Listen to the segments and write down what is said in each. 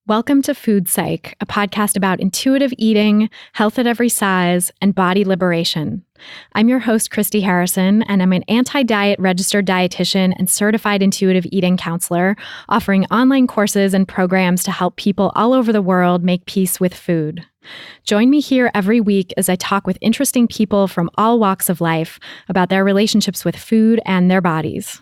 Welcome to Food Psych, a podcast about intuitive eating, health at every size, and body liberation. I'm your host, Christy Harrison, and I'm an anti-diet registered dietitian and certified intuitive eating counselor, offering online courses and programs to help people all over the world make peace with food. Join me here every week as I talk with interesting people from all walks of life about their relationships with food and their bodies.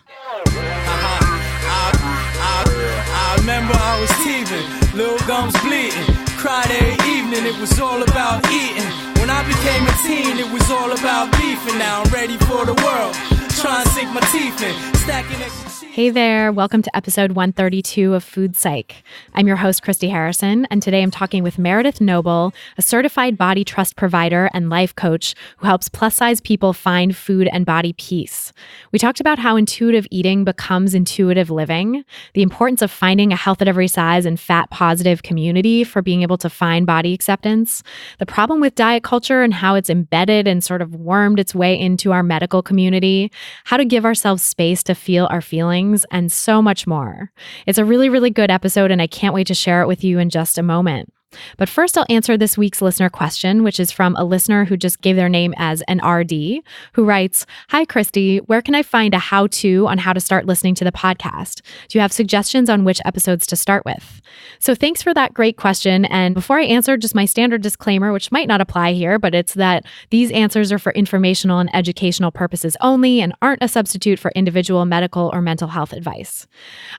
I remember I was teething, little gums bleeding, cried every evening, it was all about eating. When I became a teen, it was all about beefing. Now I'm ready for the world, trying to sink my teeth in, stacking extra. Hey there, welcome to episode 132 of Food Psych. I'm your host, Christy Harrison, and today I'm talking with Meredith Noble, a certified body trust provider and life coach who helps plus-size people find food and body peace. We talked about how intuitive eating becomes intuitive living, the importance of finding a health at every size and fat-positive community for being able to find body acceptance, the problem with diet culture and how it's embedded and sort of wormed its way into our medical community, how to give ourselves space to feel our feelings, and so much more. It's a really, really good episode, and I can't wait to share it with you in just a moment. But first, I'll answer this week's listener question, which is from a listener who just gave their name as an RD, who writes, "Hi, Christy, where can I find a how-to on how to start listening to the podcast? Do you have suggestions on which episodes to start with?" So thanks for that great question. And before I answer, just my standard disclaimer, which might not apply here, but it's that these answers are for informational and educational purposes only and aren't a substitute for individual medical or mental health advice.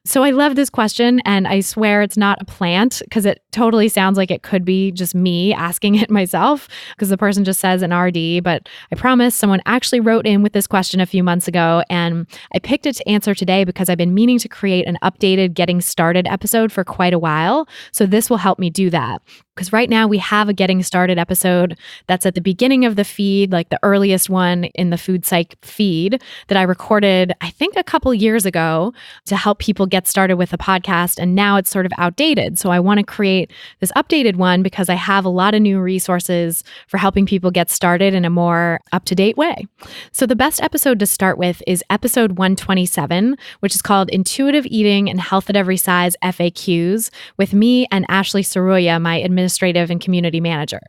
So I love this question, and I swear it's not a plant because it totally sounds like it could be just me asking it myself because the person just says an RD, but I promise someone actually wrote in with this question a few months ago, and I picked it to answer today because I've been meaning to create an updated Getting Started episode for quite a while, so this will help me do that. Because right now we have a Getting Started episode that's at the beginning of the feed, like the earliest one in the Food Psych feed that I recorded, I think a couple years ago to help people get started with the podcast. And now it's sort of outdated. So I want to create this updated one because I have a lot of new resources for helping people get started in a more up-to-date way. So the best episode to start with is episode 127, which is called Intuitive Eating and Health at Every Size FAQs with me and Ashley Saroya, my administrative and community manager.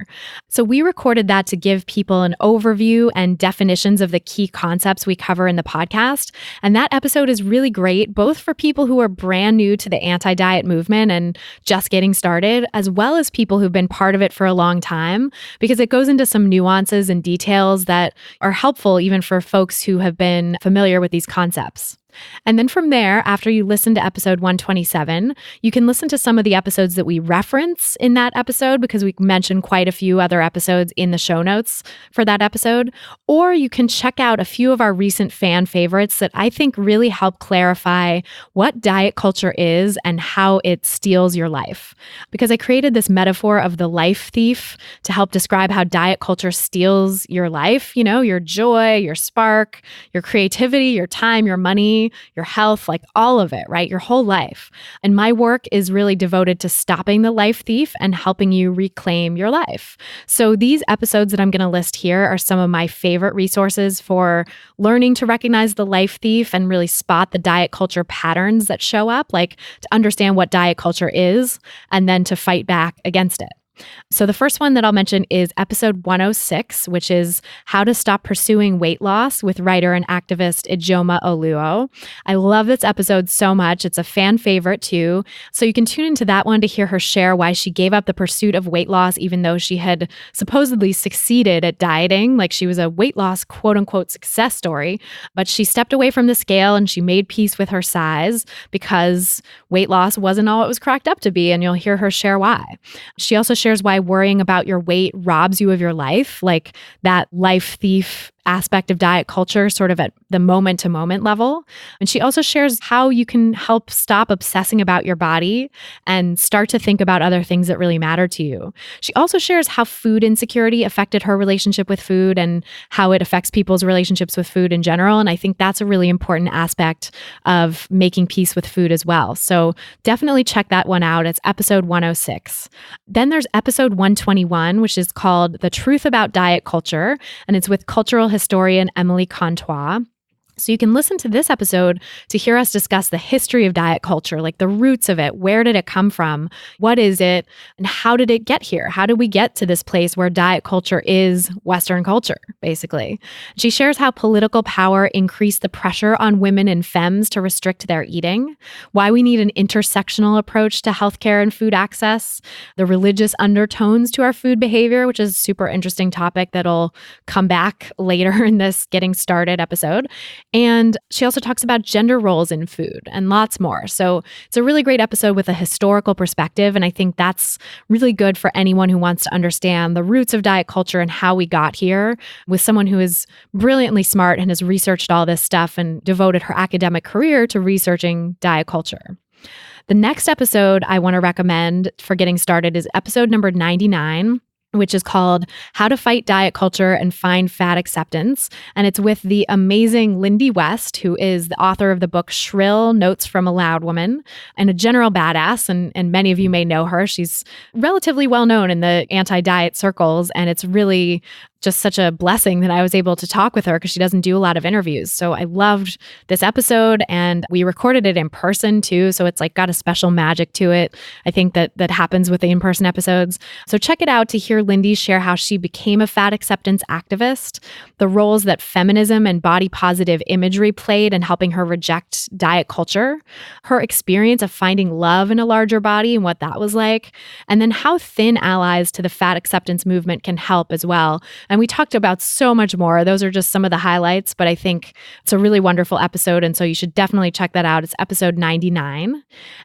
So we recorded that to give people an overview and definitions of the key concepts we cover in the podcast. And that episode is really great, both for people who are brand new to the anti-diet movement and just getting started, as well as people who've been part of it for a long time, because it goes into some nuances and details that are helpful even for folks who have been familiar with these concepts. And then from there, after you listen to episode 127, you can listen to some of the episodes that we reference in that episode because we mentioned quite a few other episodes in the show notes for that episode. Or you can check out a few of our recent fan favorites that I think really help clarify what diet culture is and how it steals your life. Because I created this metaphor of the life thief to help describe how diet culture steals your life, you know, your joy, your spark, your creativity, your time, your money, your health, like all of it, right? Your whole life. And my work is really devoted to stopping the life thief and helping you reclaim your life. So these episodes that I'm going to list here are some of my favorite resources for learning to recognize the life thief and really spot the diet culture patterns that show up, like to understand what diet culture is and then to fight back against it. So the first one that I'll mention is episode 106, which is How to Stop Pursuing Weight Loss with writer and activist Ijoma Oluo. I love this episode so much. It's a fan favorite too. So you can tune into that one to hear her share why she gave up the pursuit of weight loss even though she had supposedly succeeded at dieting, like she was a weight loss quote unquote success story. But she stepped away from the scale and she made peace with her size because weight loss wasn't all it was cracked up to be. And you'll hear her share why. She also shares why worrying about your weight robs you of your life, like that life thief aspect of diet culture, sort of at the moment-to-moment level. And she also shares how you can help stop obsessing about your body and start to think about other things that really matter to you. She also shares how food insecurity affected her relationship with food and how it affects people's relationships with food in general. And I think that's a really important aspect of making peace with food as well. So definitely check that one out. It's episode 106. Then there's episode 121, which is called The Truth About Diet Culture, and it's with cultural historian Emily Contois. So you can listen to this episode to hear us discuss the history of diet culture, like the roots of it. Where did it come from? What is it? And how did it get here? How did we get to this place where diet culture is Western culture, basically? She shares how political power increased the pressure on women and femmes to restrict their eating, why we need an intersectional approach to healthcare and food access, the religious undertones to our food behavior, which is a super interesting topic that'll come back later in this Getting Started episode. And she also talks about gender roles in food and lots more. So it's a really great episode with a historical perspective. And I think that's really good for anyone who wants to understand the roots of diet culture and how we got here with someone who is brilliantly smart and has researched all this stuff and devoted her academic career to researching diet culture. The next episode I want to recommend for Getting Started is episode number 99, which is called How to Fight Diet Culture and Find Fat Acceptance. And it's with the amazing Lindy West, who is the author of the book Shrill Notes from a Loud Woman and a general badass. And many of you may know her. She's relatively well known in the anti-diet circles. And it's really just such a blessing that I was able to talk with her because she doesn't do a lot of interviews. So I loved this episode, and we recorded it in person too. So it's like got a special magic to it. I think that happens with the in-person episodes. So check it out to hear Lindy share how she became a fat acceptance activist, the roles that feminism and body positive imagery played in helping her reject diet culture, her experience of finding love in a larger body and what that was like, and then how thin allies to the fat acceptance movement can help as well. And we talked about so much more. Those are just some of the highlights, but I think it's a really wonderful episode. And so you should definitely check that out. It's episode 99.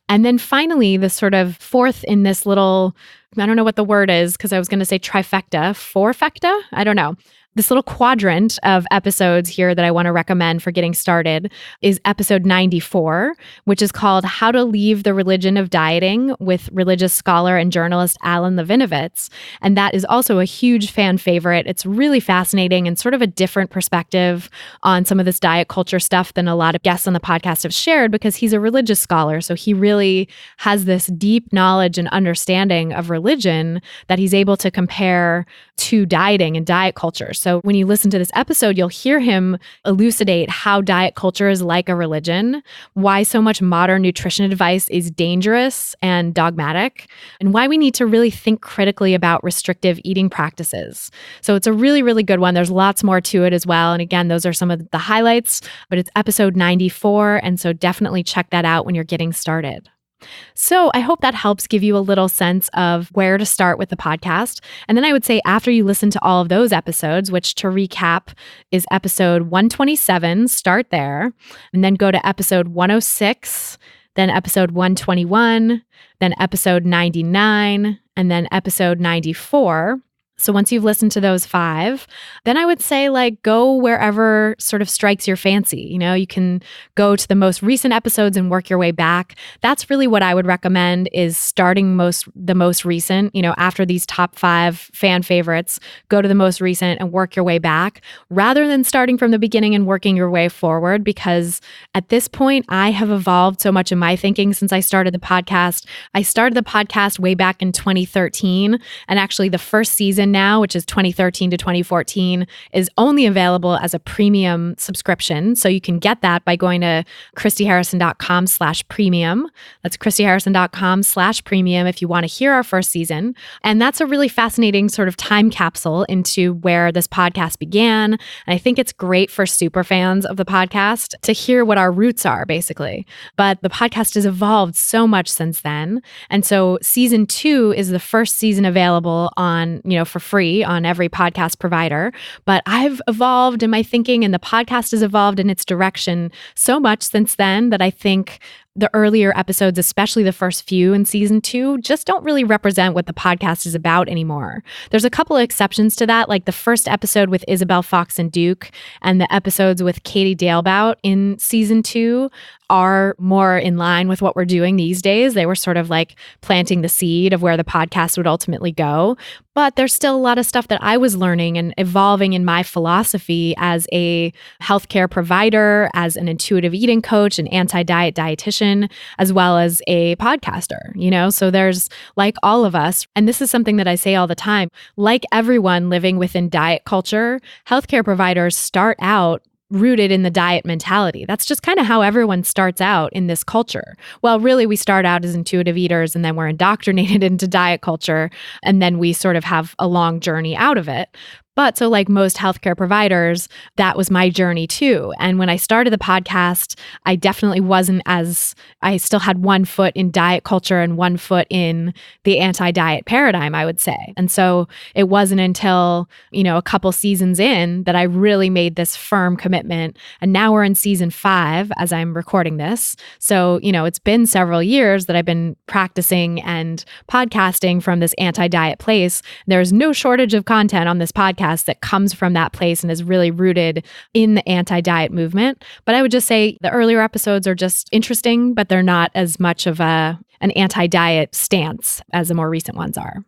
And then finally, the sort of fourth in this little, I don't know what the word is because I was going to say trifecta, fourfecta? I don't know. This little quadrant of episodes here that I want to recommend for Getting Started is episode 94, which is called How to Leave the Religion of Dieting with religious scholar and journalist Alan Levinovitz. And that is also a huge fan favorite. It's really fascinating and sort of a different perspective on some of this diet culture stuff than a lot of guests on the podcast have shared because he's a religious scholar. So he really has this deep knowledge and understanding of religion that he's able to compare to dieting and diet culture. So when you listen to this episode, you'll hear him elucidate how diet culture is like a religion, why so much modern nutrition advice is dangerous and dogmatic, and why we need to really think critically about restrictive eating practices. So it's a really, really good one. There's lots more to it as well. And again, those are some of the highlights, but it's episode 94. And so definitely check that out when you're getting started. So I hope that helps give you a little sense of where to start with the podcast. And then I would say after you listen to all of those episodes, which to recap is episode 127, start there, and then go to episode 106, then episode 121, then episode 99, and then episode 94. So once you've listened to those 5, then I would say go wherever sort of strikes your fancy. You can go to the most recent episodes and work your way back. That's really what I would recommend is starting the most recent, after these top 5 fan favorites, go to the most recent and work your way back rather than starting from the beginning and working your way forward. Because at this point, I have evolved so much in my thinking since I started the podcast. I started the podcast way back in 2013, and actually the first season now, which is 2013 to 2014, is only available as a premium subscription. So you can get that by going to christyharrison.com/premium. That's christyharrison.com/premium if you want to hear our first season. And that's a really fascinating sort of time capsule into where this podcast began. And I think it's great for super fans of the podcast to hear what our roots are, basically. But the podcast has evolved so much since then. And so season 2 is the first season available on, for free on every podcast provider. But I've evolved in my thinking, and the podcast has evolved in its direction so much since then that I think the earlier episodes, especially the first few in season 2, just don't really represent what the podcast is about anymore. There's a couple of exceptions to that, like the first episode with Isabel Fox and Duke and the episodes with Katie Dalebout in season 2 are more in line with what we're doing these days. They were sort of like planting the seed of where the podcast would ultimately go. But there's still a lot of stuff that I was learning and evolving in my philosophy as a healthcare provider, as an intuitive eating coach, an anti-diet dietitian, as well as a podcaster, So there's, like all of us, and this is something that I say all the time, like everyone living within diet culture, healthcare providers start out rooted in the diet mentality. That's just kind of how everyone starts out in this culture. Well, really, we start out as intuitive eaters and then we're indoctrinated into diet culture. And then we sort of have a long journey out of it. But so like most healthcare providers, that was my journey too. And when I started the podcast, I definitely I still had one foot in diet culture and one foot in the anti-diet paradigm, I would say. And so it wasn't until, a couple seasons in that I really made this firm commitment. And now we're in season 5 as I'm recording this. So, it's been several years that I've been practicing and podcasting from this anti-diet place. There's no shortage of content on this podcast that comes from that place and is really rooted in the anti-diet movement. But I would just say the earlier episodes are just interesting, but they're not as much of an anti-diet stance as the more recent ones are.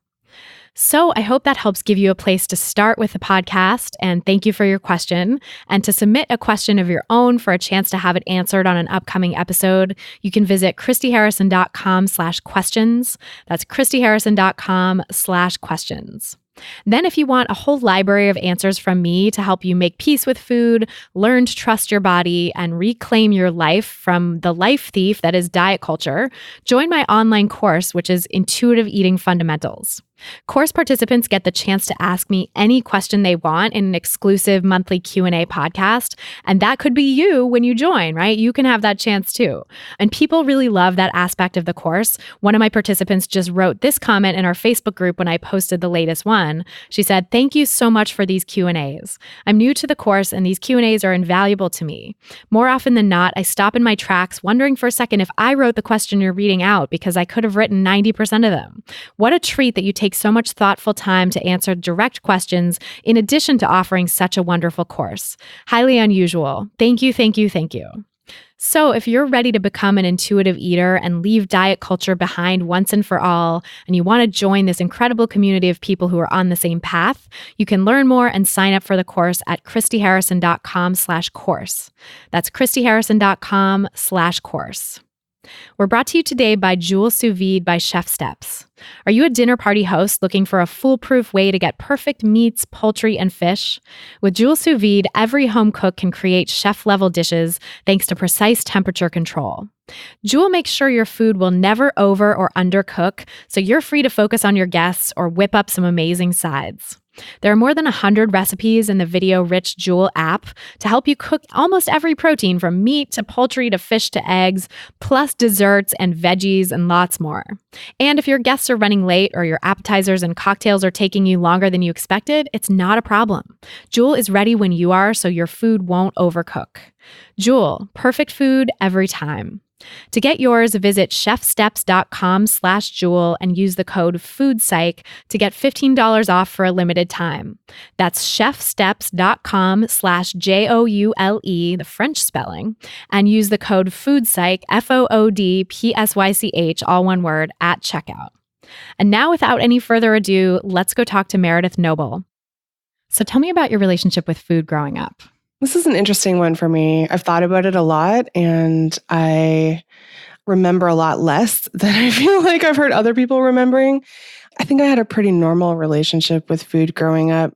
So I hope that helps give you a place to start with the podcast, and thank you for your question. And to submit a question of your own for a chance to have it answered on an upcoming episode, you can visit christyharrison.com/questions. That's christyharrison.com/questions. Then if you want a whole library of answers from me to help you make peace with food, learn to trust your body, and reclaim your life from the life thief that is diet culture, join my online course, which is Intuitive Eating Fundamentals. Course participants get the chance to ask me any question they want in an exclusive monthly Q&A podcast. And that could be you when you join, right? You can have that chance too. And people really love that aspect of the course. One of my participants just wrote this comment in our Facebook group when I posted the latest one. She said, "Thank you so much for these Q&As. I'm new to the course and these Q&As are invaluable to me. More often than not, I stop in my tracks wondering for a second if I wrote the question you're reading out because I could have written 90% of them. What a treat that you take so much thoughtful time to answer direct questions in addition to offering such a wonderful course. Highly unusual. Thank you, thank you, thank you." So if you're ready to become an intuitive eater and leave diet culture behind once and for all, and you want to join this incredible community of people who are on the same path, you can learn more and sign up for the course at christyharrison.com/course. That's christyharrison.com/course. We're brought to you today by Joule Sous Vide by Chef Steps. Are you a dinner party host looking for a foolproof way to get perfect meats, poultry, and fish? With Joule Sous Vide, every home cook can create chef-level dishes thanks to precise temperature control. Joule makes sure your food will never over or undercook, so you're free to focus on your guests or whip up some amazing sides. There are more than 100 recipes in the video-rich Joule app to help you cook almost every protein from meat to poultry to fish to eggs, plus desserts and veggies and lots more. And if your guests are running late or your appetizers and cocktails are taking you longer than you expected, it's not a problem. Joule is ready when you are, so your food won't overcook. Joule, perfect food every time. To get yours, visit chefsteps.com/Joule and use the code FOODPSYCH to get $15 off for a limited time. That's chefsteps.com/JOULE, the French spelling, and use the code FOODPSYCH, FOODPSYCH, all one word, at checkout. And now, without any further ado, let's go talk to Meredith Noble. So tell me about your relationship with food growing up. This is an interesting one for me. I've thought about it a lot, and I remember a lot less than I feel like I've heard other people remembering. I think I had a pretty normal relationship with food growing up.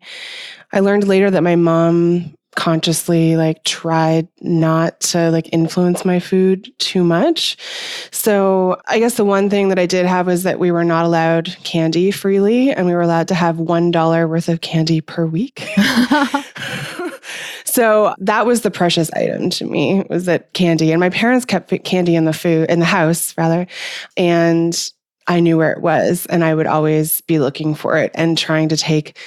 I learned later that my mom consciously tried not to influence my food too much. So I guess the one thing that I did have was that we were not allowed candy freely, and we were allowed to have $1 worth of candy per week. So that was the precious item to me, was that candy. And my parents kept candy in the house, and I knew where it was, and I would always be looking for it and trying to take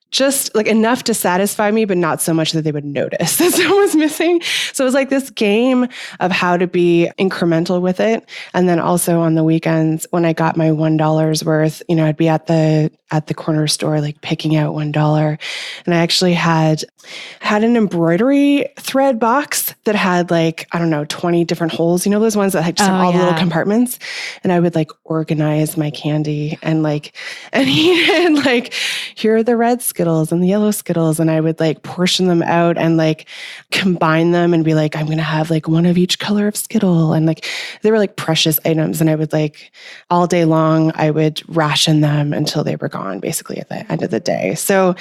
just enough to satisfy me, but not so much that they would notice that someone was missing. So it was this game of how to be incremental with it. And then also on the weekends, when I got my $1 worth, I'd be at the corner store, picking out $1. And I actually had an embroidery thread box that had 20 different holes, those ones that just have all the little compartments. And I would organize my candy and eat it. Here are the red Skittles and the yellow Skittles. And I would portion them out and combine them and be I'm going to have one of each color of Skittle. And they were precious items. And I would all day long, I would ration them until they were gone. gone basically at the end of the day. So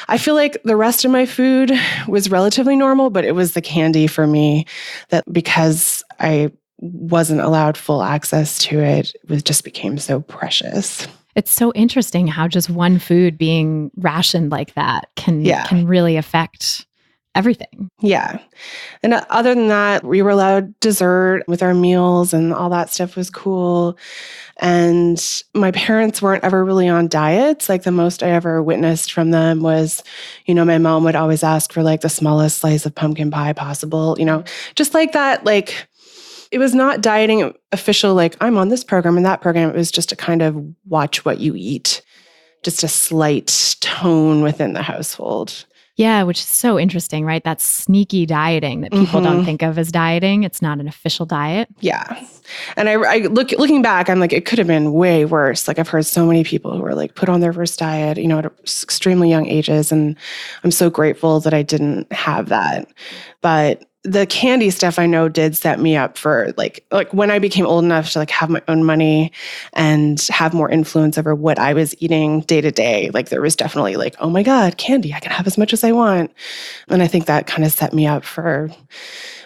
I feel like the rest of my food was relatively normal, but it was the candy for me that, because I wasn't allowed full access to it, it just became so precious. It's so interesting how just one food being rationed like that can really affect everything. Yeah. And other than that, we were allowed dessert with our meals and all that stuff was cool. And my parents weren't ever really on diets. Like the most I ever witnessed from them was, my mom would always ask for like the smallest slice of pumpkin pie possible, just like that. Like it was not dieting official, like I'm on this program and that program. It was just to kind of watch what you eat, just a slight tone within the household. Yeah, which is so interesting, right? That sneaky dieting that people don't think of as dieting. It's not an official diet. Yeah. And I looking back, I'm like, it could have been way worse. Like I've heard so many people who were like put on their first diet, at extremely young ages. And I'm so grateful that I didn't have that. But the candy stuff I know did set me up for like when I became old enough to like have my own money and have more influence over what I was eating day to day. Like there was definitely like, oh my God, candy, I can have as much as I want. And I think that kind of set me up for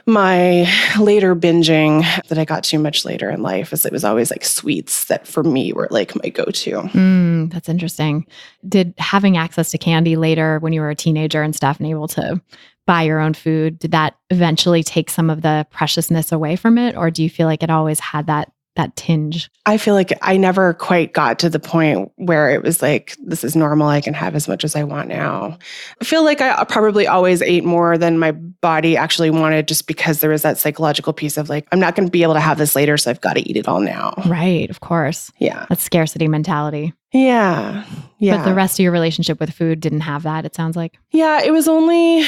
my later binging that I got too much later in life, as it was always like sweets that for me were like my go-to. That's interesting. Did having access to candy later when you were a teenager and stuff and able to buy your own food, did that eventually take some of the preciousness away from it? Or do you feel like it always had that tinge? I feel like I never quite got to the point where it was like, this is normal. I can have as much as I want now. I feel like I probably always ate more than my body actually wanted, just because there was that psychological piece of like, I'm not going to be able to have this later, so I've got to eat it all now. Right. Of course. Yeah. That's scarcity mentality. Yeah. Yeah. But the rest of your relationship with food didn't have that, it sounds like. Yeah. It was only,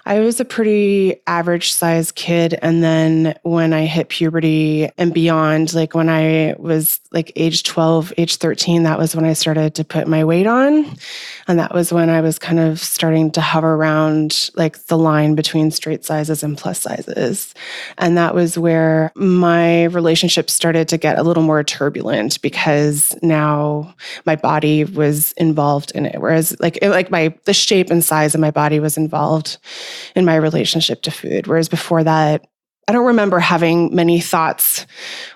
I was a pretty average sized kid. And then when I hit puberty and beyond, like when I was like age 12, age 13, that was when I started to put my weight on. And that was when I was kind of starting to hover around like the line between straight sizes and plus sizes. And that was where my relationship started to get a little more turbulent, because now my body was involved in it. Whereas the shape and size of my body was involved in my relationship to food. Whereas before that, I don't remember having many thoughts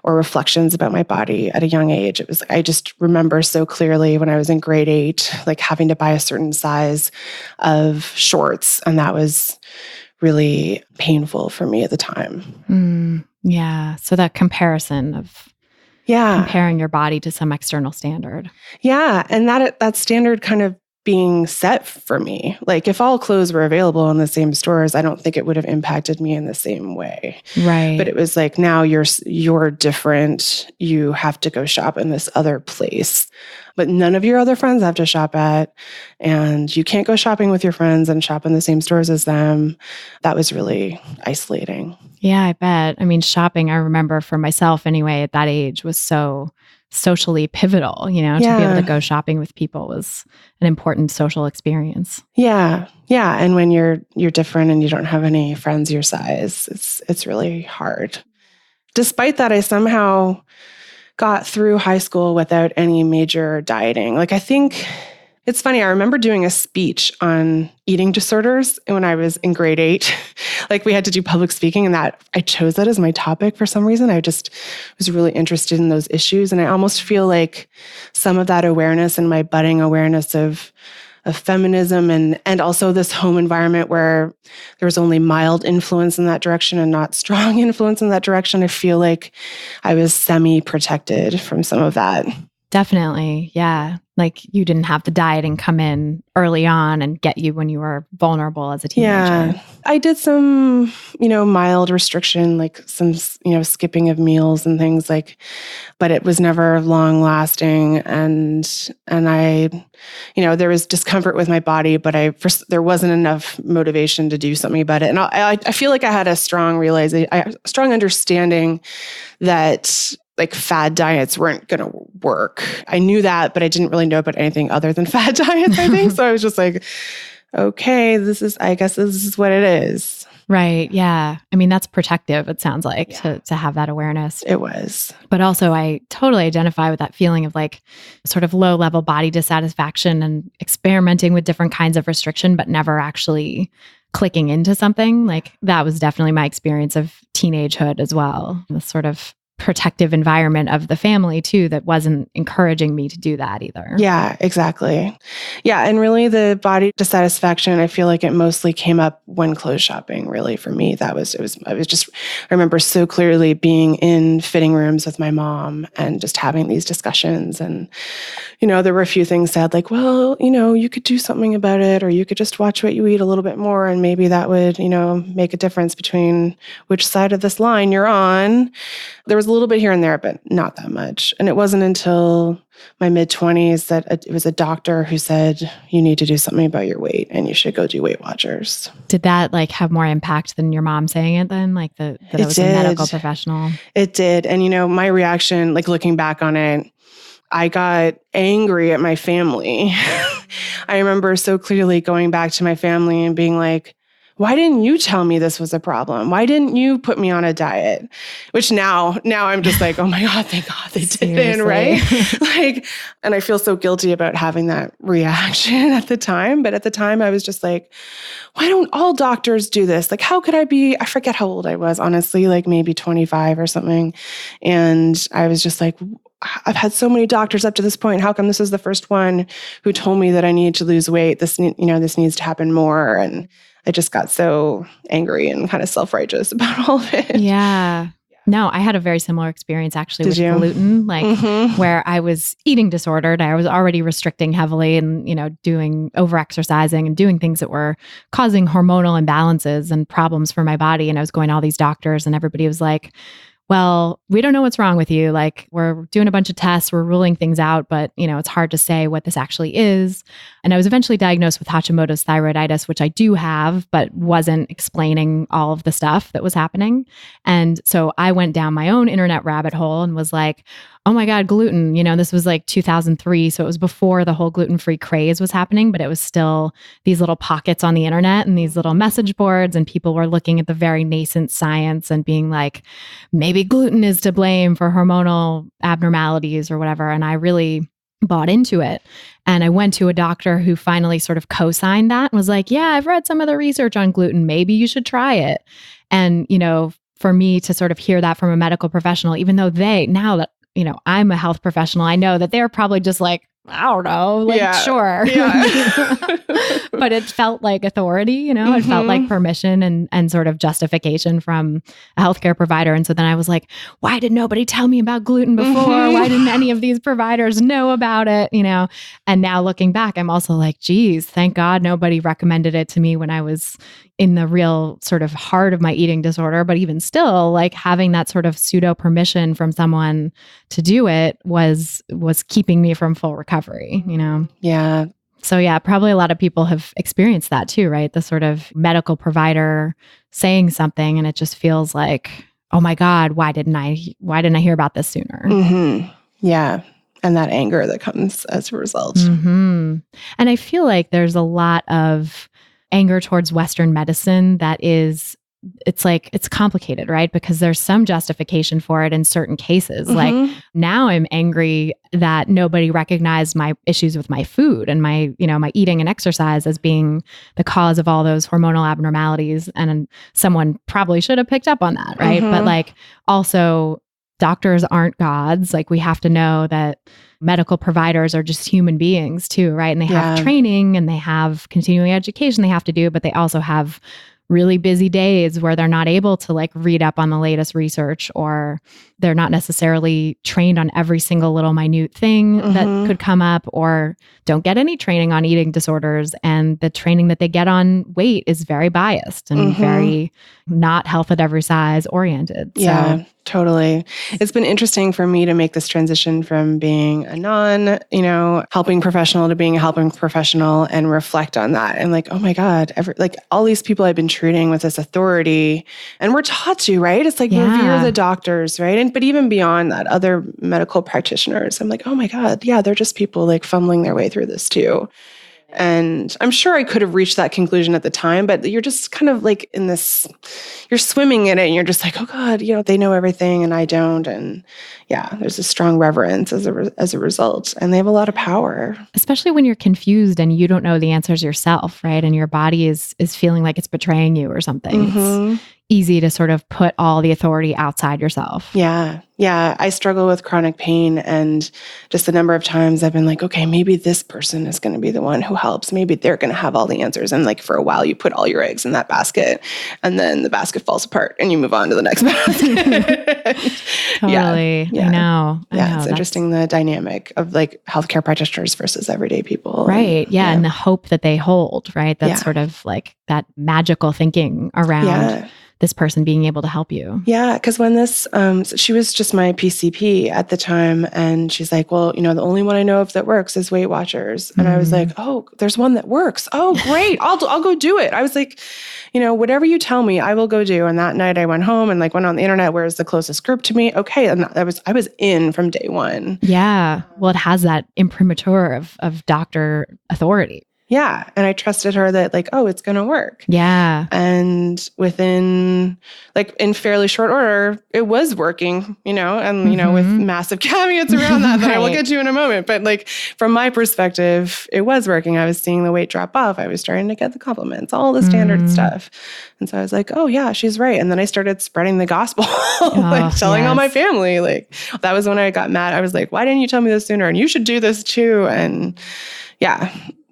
or reflections about my body at a young age. It was like, I just remember so clearly when I was in grade 8, like having to buy a certain size of shorts. And that was really painful for me at the time. Yeah. So that comparison of comparing your body to some external standard. Yeah. And that standard kind of being set for me. Like if all clothes were available in the same stores, I don't think it would have impacted me in the same way. Right. But it was like, now you're different. You have to go shop in this other place, but none of your other friends have to shop at, and you can't go shopping with your friends and shop in the same stores as them. That was really isolating. Yeah, I bet. I mean, shopping, I remember for myself anyway, at that age was so socially pivotal, to be able to go shopping with people was an important social experience. Yeah. Yeah. And when you're different and you don't have any friends your size, it's really hard. Despite that, I somehow got through high school without any major dieting. Like I think it's funny, I remember doing a speech on eating disorders when I was in grade 8. Like we had to do public speaking, and that I chose that as my topic for some reason. I just was really interested in those issues. And I almost feel like some of that awareness and my budding awareness of feminism and also this home environment where there was only mild influence in that direction and not strong influence in that direction, I feel like I was semi-protected from some of that. Definitely. Yeah. Like you didn't have the dieting come in early on and get you when you were vulnerable as a teenager. Yeah. I did some, mild restriction, like some, skipping of meals and things but it was never long lasting. And I, there was discomfort with my body, but there wasn't enough motivation to do something about it. And I feel like I had a strong understanding that like fad diets weren't going to work. I knew that, but I didn't really know about anything other than fad diets, I think. So I was just like, okay, I guess this is what it is. Right. Yeah. I mean, that's protective, it sounds like, to have that awareness. It was. But also, I totally identify with that feeling of like sort of low level body dissatisfaction and experimenting with different kinds of restriction, but never actually clicking into something. Like that was definitely my experience of teenagehood as well. The sort of protective environment of the family too, that wasn't encouraging me to do that either. Yeah, exactly. Yeah. And really the body dissatisfaction, I feel like it mostly came up when clothes shopping, really for me. I remember so clearly being in fitting rooms with my mom and just having these discussions. And, there were a few things said like, well, you could do something about it, or you could just watch what you eat a little bit more. And maybe that would, make a difference between which side of this line you're on. There was a little bit here and there, but not that much. And it wasn't until my mid-20s that it was a doctor who said, you need to do something about your weight and you should go do Weight Watchers. Did that like have more impact than your mom saying it then? Like that it was a medical professional? It did. And my reaction, like looking back on it, I got angry at my family. I remember so clearly going back to my family and being like, why didn't you tell me this was a problem? Why didn't you put me on a diet? Which now I'm just like, oh my God, thank God they didn't, right? And I feel so guilty about having that reaction at the time. But at the time I was just like, why don't all doctors do this? Like, how could I forget how old I was, honestly, like maybe 25 or something. And I was just like, I've had so many doctors up to this point. How come this is the first one who told me that I needed to lose weight? This needs to happen more. And I just got so angry and kind of self-righteous about all of it. Yeah. No, I had a very similar experience actually with gluten, where I was eating disordered. I was already restricting heavily and, doing over-exercising and doing things that were causing hormonal imbalances and problems for my body. And I was going to all these doctors and everybody was like, well, we don't know what's wrong with you. Like we're doing a bunch of tests, we're ruling things out, but it's hard to say what this actually is. And I was eventually diagnosed with Hashimoto's thyroiditis, which I do have, but wasn't explaining all of the stuff that was happening. And so I went down my own internet rabbit hole and was like, oh my God, gluten, this was like 2003. So it was before the whole gluten-free craze was happening, but it was still these little pockets on the internet and these little message boards. And people were looking at the very nascent science and being like, maybe gluten is to blame for hormonal abnormalities or whatever. And I really bought into it. And I went to a doctor who finally sort of co-signed that and was like, yeah, I've read some of the research on gluten. Maybe you should try it. And, for me to sort of hear that from a medical professional, even though now that I'm a health professional, I know that they're probably just like, I don't know, sure. Yeah. But it felt like authority, it felt like permission and sort of justification from a healthcare provider. And so then I was like, why did nobody tell me about gluten before? Why didn't any of these providers know about it? And now looking back, I'm also like, geez, thank God nobody recommended it to me when I was in the real sort of heart of my eating disorder. But even still, like having that sort of pseudo permission from someone to do it was keeping me from full recovery, Yeah. So yeah, probably a lot of people have experienced that too, right? The sort of medical provider saying something and it just feels like, oh my God, why didn't I hear about this sooner? Mm-hmm. Yeah. And that anger that comes as a result. Mm-hmm. And I feel like there's a lot of anger towards Western medicine it's complicated, right? Because there's some justification for it in certain cases. Mm-hmm. Like now I'm angry that nobody recognized my issues with my food and my eating and exercise as being the cause of all those hormonal abnormalities. And someone probably should have picked up on that, right? Mm-hmm. But also doctors aren't gods. Like we have to know that medical providers are just human beings too, right? And they have training and they have continuing education they have to do, but they also have really busy days where they're not able to read up on the latest research, or they're not necessarily trained on every single little minute thing that could come up, or don't get any training on eating disorders. And the training that they get on weight is very biased and very not health at every size oriented. Yeah, totally. It's been interesting for me to make this transition from being a helping professional to being a helping professional and reflect on that. And oh my God, all these people I've been treating with this authority, and we're taught to, right? It's revere the doctors, right? But even beyond that, other medical practitioners, I'm like, oh my God, yeah, they're just people fumbling their way through this too. And I'm sure I could have reached that conclusion at the time, but you're just kind of like in this, you're swimming in it and you're just like, oh God, they know everything and I don't. And yeah, there's a strong reverence as a result. And they have a lot of power. Especially when you're confused and you don't know the answers yourself, right? And your body is feeling like it's betraying you or something. It's easy to sort of put all the authority outside yourself. Yeah. Yeah. I struggle with chronic pain, and just the number of times I've been like, okay, maybe this person is going to be the one who helps. Maybe they're going to have all the answers. And like for a while you put all your eggs in that basket, and then the basket falls apart and you move on to the next basket. Totally. Yeah. I know. It's interesting, the dynamic of like healthcare practitioners versus everyday people. Right. Yeah. And the hope that they hold, right? That's sort of like that magical thinking around this person being able to help you. Yeah, because when this, she was just my PCP at the time, and she's like, well, the only one I know of that works is Weight Watchers. And I was like, oh, there's one that works. Oh, great. I'll go do it. I was like, whatever you tell me, I will go do. And that night I went home and like went on the internet, where's the closest group to me? Okay. And I was in from day one. Yeah. Well, it has that imprimatur of doctor authority. Yeah. And I trusted her that like, oh, it's going to work. Yeah. And within in fairly short order, it was working, and, with massive caveats around that I will get to in a moment. But like, from my perspective, it was working. I was seeing the weight drop off. I was starting to get the compliments, all the standard stuff. And so I was like, oh yeah, she's right. And then I started spreading the gospel, telling all my family, that was when I got mad. I was like, why didn't you tell me this sooner? And you should do this too. And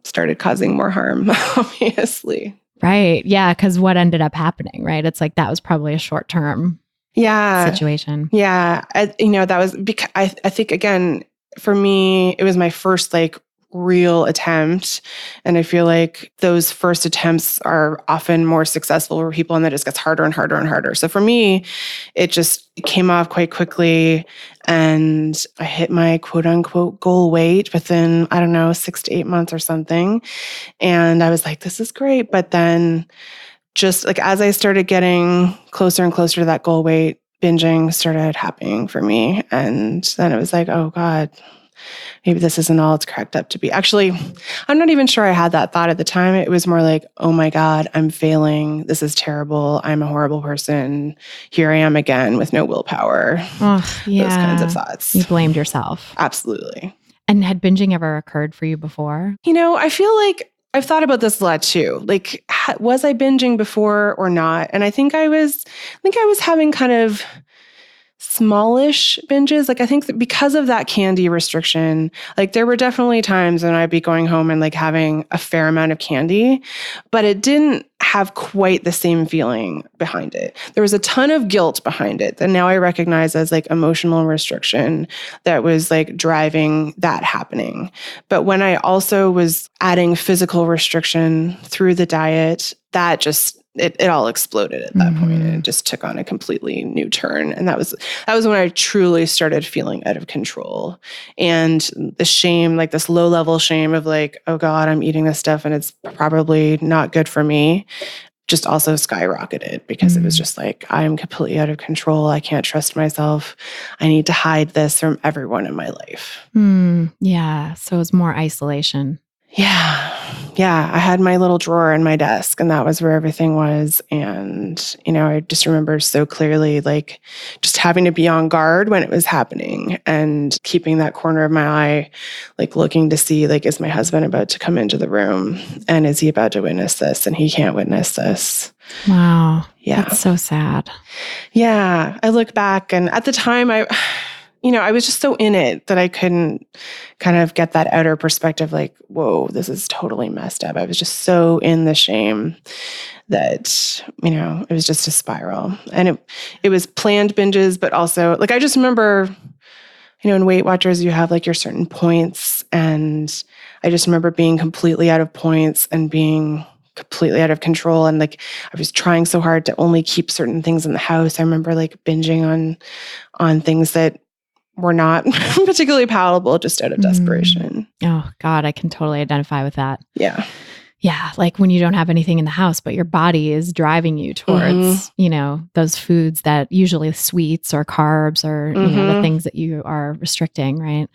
started causing more harm, obviously. Right. Yeah. Because what ended up happening, right? It's like that was probably a short-term situation. Yeah. That was because I think, again, for me, it was my first real attempt. And I feel like those first attempts are often more successful for people, and that just gets harder and harder and harder. So for me, it just came off quite quickly, and I hit my quote unquote goal weight within, 6 to 8 months or something. And I was like, this is great. But then just as I started getting closer and closer to that goal weight, binging started happening for me. And then it was like, oh God, maybe this isn't all it's cracked up to be. Actually, I'm not even sure I had that thought at the time. It was more like, oh my God, I'm failing. This is terrible. I'm a horrible person. Here I am again with no willpower. Oh, yeah. Those kinds of thoughts. You blamed yourself. Absolutely. And had binging ever occurred for you before? I feel like I've thought about this a lot too. Was I binging before or not? And I think I was having kind of smallish binges. I think that because of that candy restriction, there were definitely times when I'd be going home and having a fair amount of candy, but it didn't have quite the same feeling behind it. There was a ton of guilt behind it that now I recognize as emotional restriction that was driving that happening. But when I also was adding physical restriction through the diet, that just it all exploded at that point, and it just took on a completely new turn. And that was when I truly started feeling out of control. And the shame, this low level shame of oh God, I'm eating this stuff and it's probably not good for me, just also skyrocketed, because it was just I'm completely out of control. I can't trust myself. I need to hide this from everyone in my life. Yeah. So it was more isolation. Yeah. I had my little drawer in my desk, and that was where everything was. And, I just remember so clearly, just having to be on guard when it was happening, and keeping that corner of my eye, looking to see, is my husband about to come into the room, and is he about to witness this? And he can't witness this. Wow. Yeah. That's so sad. Yeah. I look back, and at the time I was just so in it that I couldn't kind of get that outer perspective, whoa, this is totally messed up. I was just so in the shame that, it was just a spiral. And it was planned binges, but also, I just remember, in Weight Watchers, you have your certain points. And I just remember being completely out of points and being completely out of control. And I was trying so hard to only keep certain things in the house. I remember binging on things that were not particularly palatable, just out of desperation. Oh God, I can totally identify with that. Yeah. Yeah. When you don't have anything in the house, but your body is driving you towards, those foods that usually sweets or carbs or, the things that you are restricting. Right.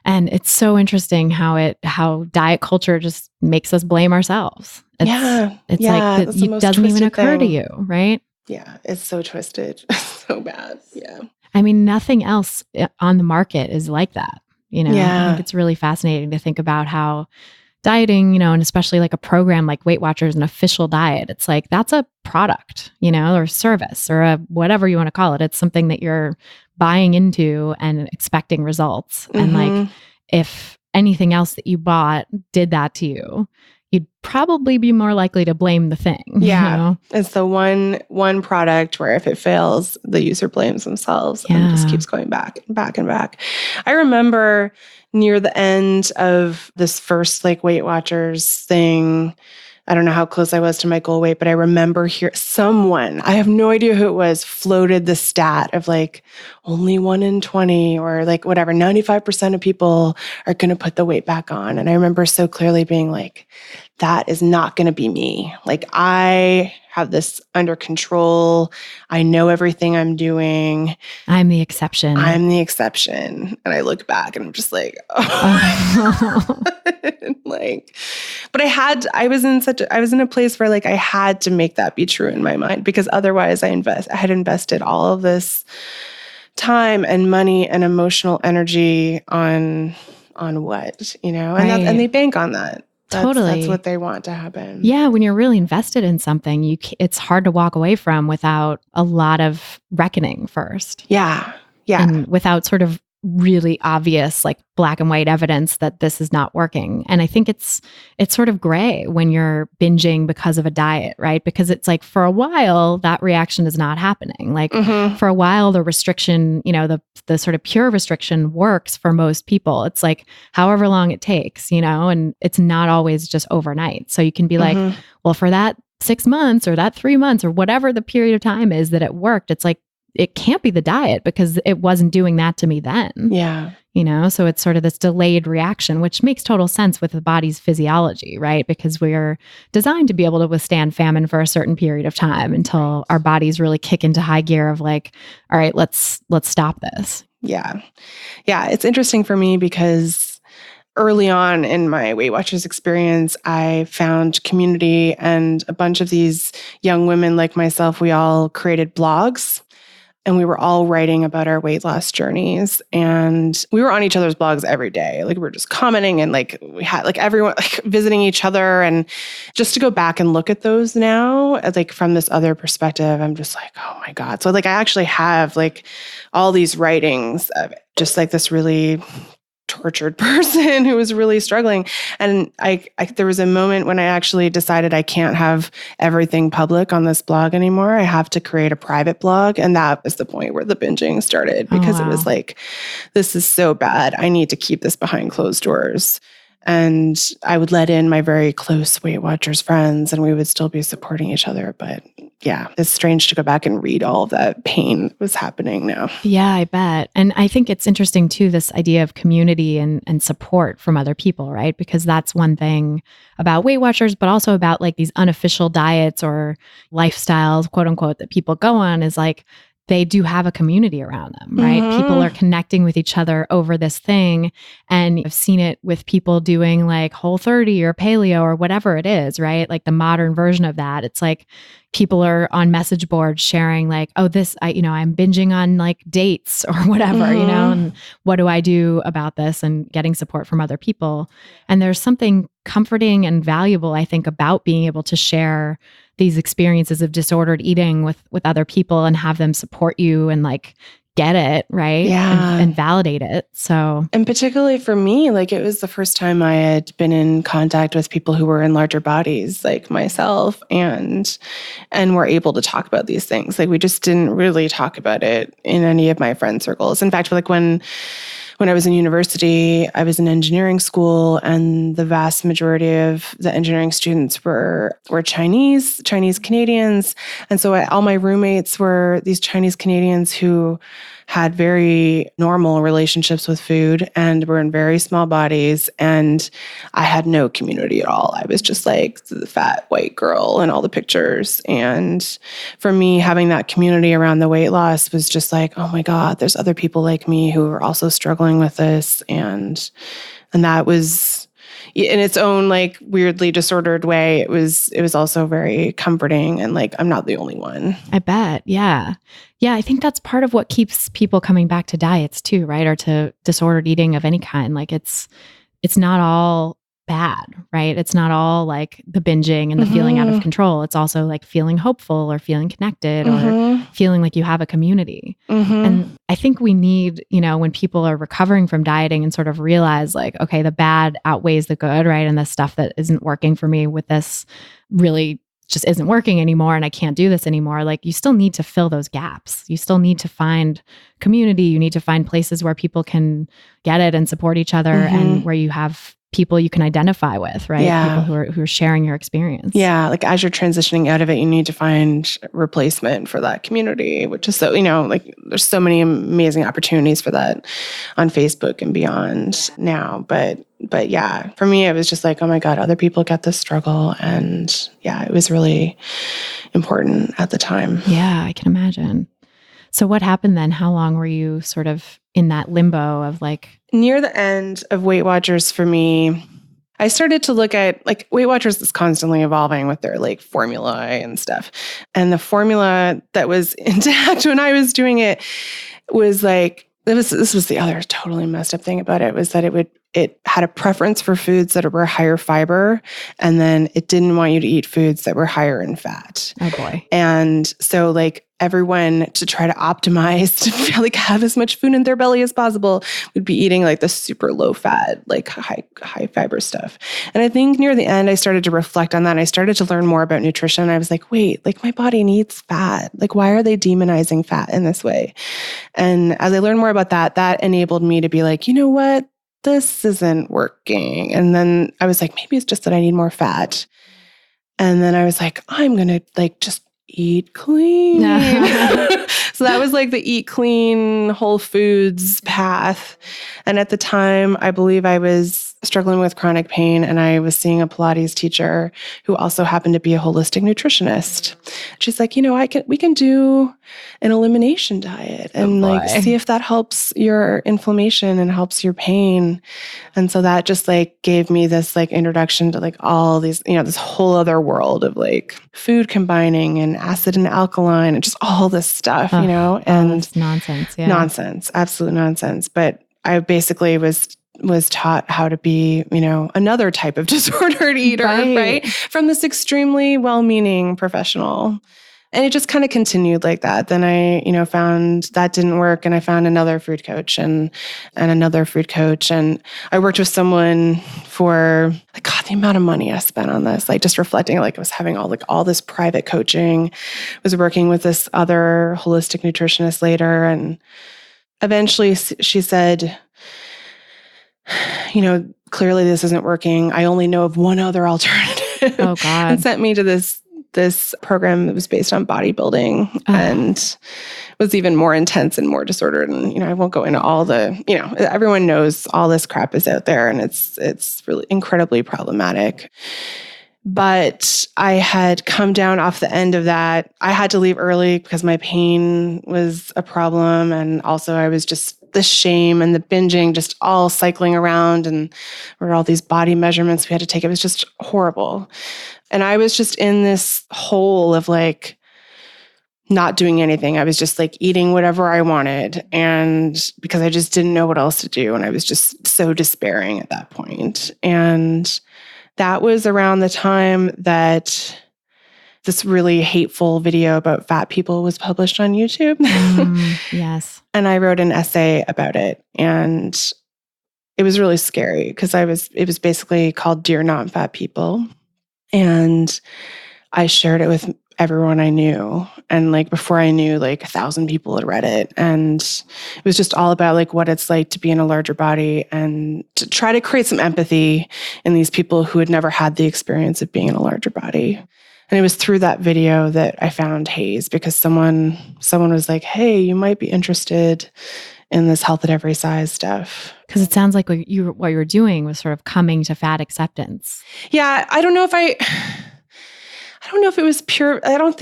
And it's so interesting how diet culture just makes us blame ourselves. It's like it doesn't even occur to you, right? Yeah, it's so twisted. So bad. Yeah. I mean, nothing else on the market is like that. I think it's really fascinating to think about how dieting, and especially like a program like Weight Watchers, an official diet, it's like that's a product, or service or whatever you want to call it. It's something that you're buying into and expecting results. And like if anything else that you bought did that to you, you'd probably be more likely to blame the thing. Yeah. It's the one product where if it fails, the user blames themselves and just keeps going back and back and back. I remember near the end of this first like Weight Watchers thing, I don't know how close I was to my goal weight, but I remember someone, I have no idea who it was, floated the stat of like only 1 in 20 or like whatever, 95% of people are going to put the weight back on. And I remember so clearly being like, that is not going to be me. Like I have this under control. I know everything I'm doing. I'm the exception. And I look back and I'm just like, oh. Like, but I was in a place where like I had to make that be true in my mind, because otherwise I had invested all of this time and money and emotional energy on what, and they bank on that. That's what they want to happen. Yeah, when you're really invested in something, it's hard to walk away from without a lot of reckoning first. Yeah. And without sort of really obvious, like black and white evidence that this is not working. And I think it's sort of gray when you're binging because of a diet, right? Because it's like for a while, that reaction is not happening. Like for a while, the restriction, the sort of pure restriction works for most people. It's like however long it takes, and it's not always just overnight. So you can be like, well, for that 6 months or that 3 months or whatever the period of time is that it worked, it's like, it can't be the diet because it wasn't doing that to me then. Yeah. So it's sort of this delayed reaction, which makes total sense with the body's physiology, right? Because we're designed to be able to withstand famine for a certain period of time until our bodies really kick into high gear of like, all right, let's stop this. Yeah. Yeah. It's interesting for me because early on in my Weight Watchers experience, I found community, and a bunch of these young women like myself, we all created blogs. And we were all writing about our weight loss journeys. And we were on each other's blogs every day. Like we were just commenting, and like we had like everyone like visiting each other. And just to go back and look at those now, like from this other perspective, I'm just like, oh my God. So like I actually have like all these writings of just like this really tortured person who was really struggling. And I there was a moment when I actually decided I can't have everything public on this blog anymore. I have to create a private blog. And that was the point where the binging started, because it was like, this is so bad. I need to keep this behind closed doors. And I would let in my very close Weight Watchers friends, and we would still be supporting each other. But yeah, it's strange to go back and read all of that pain that was happening now. Yeah, I bet. And I think it's interesting too, this idea of community and support from other people, right? Because that's one thing about Weight Watchers, but also about like these unofficial diets or lifestyles, quote unquote, that people go on, is like, they do have a community around them, right? People are connecting with each other over this thing. And I've seen it with people doing like Whole30 or paleo or whatever it is, right? Like the modern version of that. It's like people are on message boards sharing like, oh, I'm binging on like dates or whatever, and what do I do about this, and getting support from other people. And there's something comforting and valuable, I think, about being able to share these experiences of disordered eating with other people and have them support you and like get it, right? Yeah. And validate it. So, and particularly for me, like it was the first time I had been in contact with people who were in larger bodies like myself, and were able to talk about these things. Like we just didn't really talk about it in any of my friend circles. In fact, like when I was in university, I was in engineering school, and the vast majority of the engineering students were Chinese Canadians. And so all my roommates were these Chinese Canadians who had very normal relationships with food and were in very small bodies. And I had no community at all. I was just like the fat white girl in all the pictures. And for me, having that community around the weight loss was just like, oh my God, there's other people like me who are also struggling struggling with this. And that was, in its own like weirdly disordered way, it was also very comforting, and like I'm not the only one. I bet. Yeah. Yeah, I think that's part of what keeps people coming back to diets too, right? Or to disordered eating of any kind. Like it's not all bad, right? It's not all like the binging and the feeling out of control. It's also like feeling hopeful or feeling connected or feeling like you have a community. And I think we need, when people are recovering from dieting and sort of realize like, okay, the bad outweighs the good, right? And the stuff that isn't working for me with this really just isn't working anymore, and I can't do this anymore. Like, you still need to fill those gaps. You still need to find community. You need to find places where people can get it and support each other, and where you have people you can identify with, right? Yeah. People who are sharing your experience. Yeah. Like as you're transitioning out of it, you need to find replacement for that community, which is so, like there's so many amazing opportunities for that on Facebook and beyond now. But yeah, for me, it was just like, oh my God, other people get this struggle. And yeah, it was really important at the time. Yeah, I can imagine. So what happened then? How long were you sort of in that limbo of like... Near the end of Weight Watchers for me, I started to look at like Weight Watchers is constantly evolving with their like formula and stuff. And the formula that was intact when I was doing it was like, this was the other totally messed up thing about it, was that it had a preference for foods that were higher fiber, and then it didn't want you to eat foods that were higher in fat. Oh boy. And so like everyone, to try to optimize to like have as much food in their belly as possible, would be eating like the super low fat, like high fiber stuff. And I think near the end, I started to reflect on that. And I started to learn more about nutrition. I was like, wait, like my body needs fat. Like, why are they demonizing fat in this way? And as I learned more about that, that enabled me to be like, you know what? This isn't working. And then I was like, maybe it's just that I need more fat. And then I was like, I'm going to like just eat clean. So that was like the eat clean, whole foods path. And at the time, I believe I was struggling with chronic pain, and I was seeing a Pilates teacher who also happened to be a holistic nutritionist. She's like, we can do an elimination diet and like see if that helps your inflammation and helps your pain. And so that just like gave me this like introduction to like all these, this whole other world of like food combining and acid and alkaline and just all this stuff, and it's nonsense. Yeah. Nonsense, absolute nonsense. But I basically was taught how to be, another type of disordered eater, right? From this extremely well-meaning professional. And it just kind of continued like that. Then I, found that didn't work, and I found another food coach and another food coach. And I worked with someone for, like, God, the amount of money I spent on this, like just reflecting, like I was having all this private coaching, was working with this other holistic nutritionist later. And eventually she said, clearly this isn't working. I only know of one other alternative. Oh God. And sent me to this program that was based on bodybuilding and was even more intense and more disordered. And, I won't go into all the, everyone knows all this crap is out there, and it's really incredibly problematic. But I had come down off the end of that. I had to leave early because my pain was a problem. And also I was just the shame and the binging just all cycling around, and there were all these body measurements we had to take. It was just horrible. And I was just in this hole of like not doing anything. I was just like eating whatever I wanted. And because I just didn't know what else to do. And I was just so despairing at that point. And that was around the time that this really hateful video about fat people was published on YouTube. Yes. And I wrote an essay about it. And it was really scary because it was basically called Dear Non-Fat People. And I shared it with everyone I knew. And like before I knew, like 1,000 people had read it. And it was just all about like what it's like to be in a larger body and to try to create some empathy in these people who had never had the experience of being in a larger body. And it was through that video that I found Haze, because someone was like, hey, you might be interested in this health at every size stuff. Because it sounds like what you were doing was sort of coming to fat acceptance. Yeah, I don't know if it was pure. I don't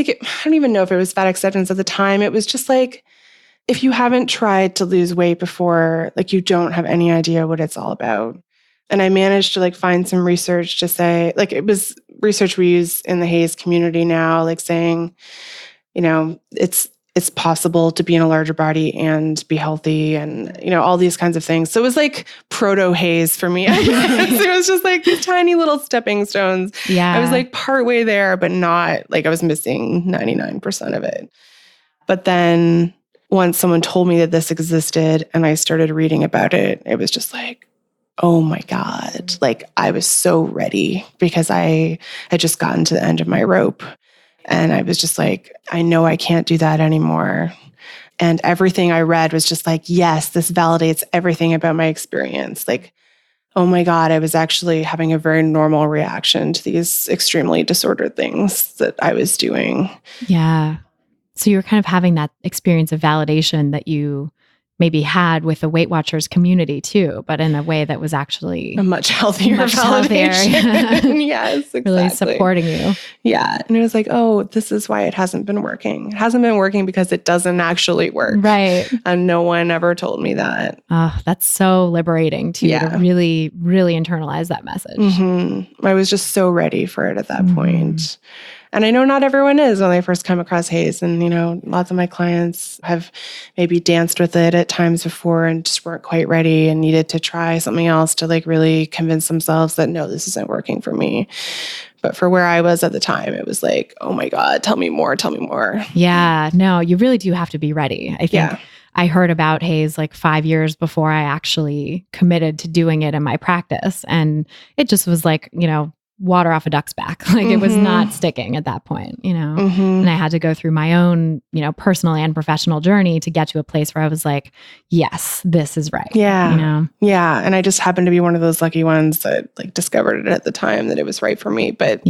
even know if it was fat acceptance at the time. It was just like if you haven't tried to lose weight before, like you don't have any idea what it's all about. And I managed to like find some research to say, like it was research we use in the HAES community now, like saying, you know, it's possible to be in a larger body and be healthy and, you know, all these kinds of things. So it was like proto-HAES for me. It was just like these tiny little stepping stones. Yeah. I was like partway there, but not like I was missing 99% of it. But then once someone told me that this existed and I started reading about it, it was just like, oh my God, like I was so ready because I had just gotten to the end of my rope. And I was just like, I know I can't do that anymore. And everything I read was just like, yes, this validates everything about my experience. Like, oh my God, I was actually having a very normal reaction to these extremely disordered things that I was doing. Yeah. So you were kind of having that experience of validation that you maybe had with the Weight Watchers community too, but in a way that was actually a much healthier validation. Yes, exactly. Really supporting you. Yeah. And it was like, oh, this is why it hasn't been working. It hasn't been working because it doesn't actually work. Right. And no one ever told me that. Oh, that's so liberating too, to really, really internalize that message. Mm-hmm. I was just so ready for it at that point. And I know not everyone is when they first come across HAES. And, you know, lots of my clients have maybe danced with it at times before and just weren't quite ready and needed to try something else to like really convince themselves that, no, this isn't working for me. But for where I was at the time, it was like, oh my God, tell me more, tell me more. Yeah, no, you really do have to be ready. I think I heard about HAES like 5 years before I actually committed to doing it in my practice. And it just was like, you know, water off a duck's back. Like it was not sticking at that point, you know, and I had to go through my own, you know, personal and professional journey to get to a place where I was like, yes, this is right. Yeah. You know? Yeah. And I just happened to be one of those lucky ones that like discovered it at the time that it was right for me. But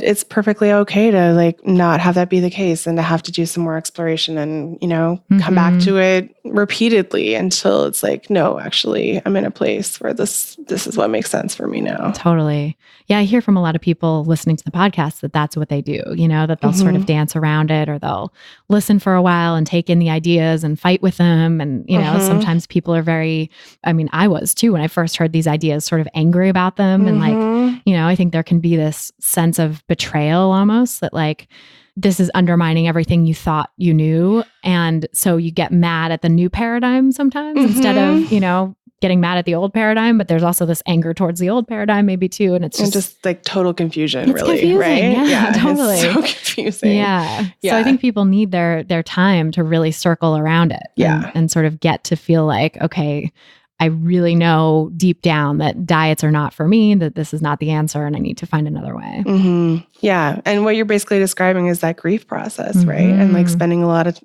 it's perfectly okay to like not have that be the case and to have to do some more exploration and, you know, come back to it repeatedly until it's like, no, actually, I'm in a place where this is what makes sense for me now. Totally. Yeah. I hear from a lot of people listening to the podcast that that's what they do, you know, that they'll sort of dance around it or they'll listen for a while and take in the ideas and fight with them. And, you know, sometimes people are very, I mean, I was too, when I first heard these ideas, sort of angry about them. And like, you know, I think there can be this sense of betrayal almost that like, this is undermining everything you thought you knew. And so you get mad at the new paradigm sometimes instead of, you know, getting mad at the old paradigm, but there's also this anger towards the old paradigm maybe too. And it's just like total confusion, really, confusing, right? Yeah, totally. It's so confusing. Yeah. So I think people need their time to really circle around it and sort of get to feel like, okay, I really know deep down that diets are not for me, that this is not the answer, and I need to find another way. Yeah. And what you're basically describing is that grief process, right? And like spending a lot of,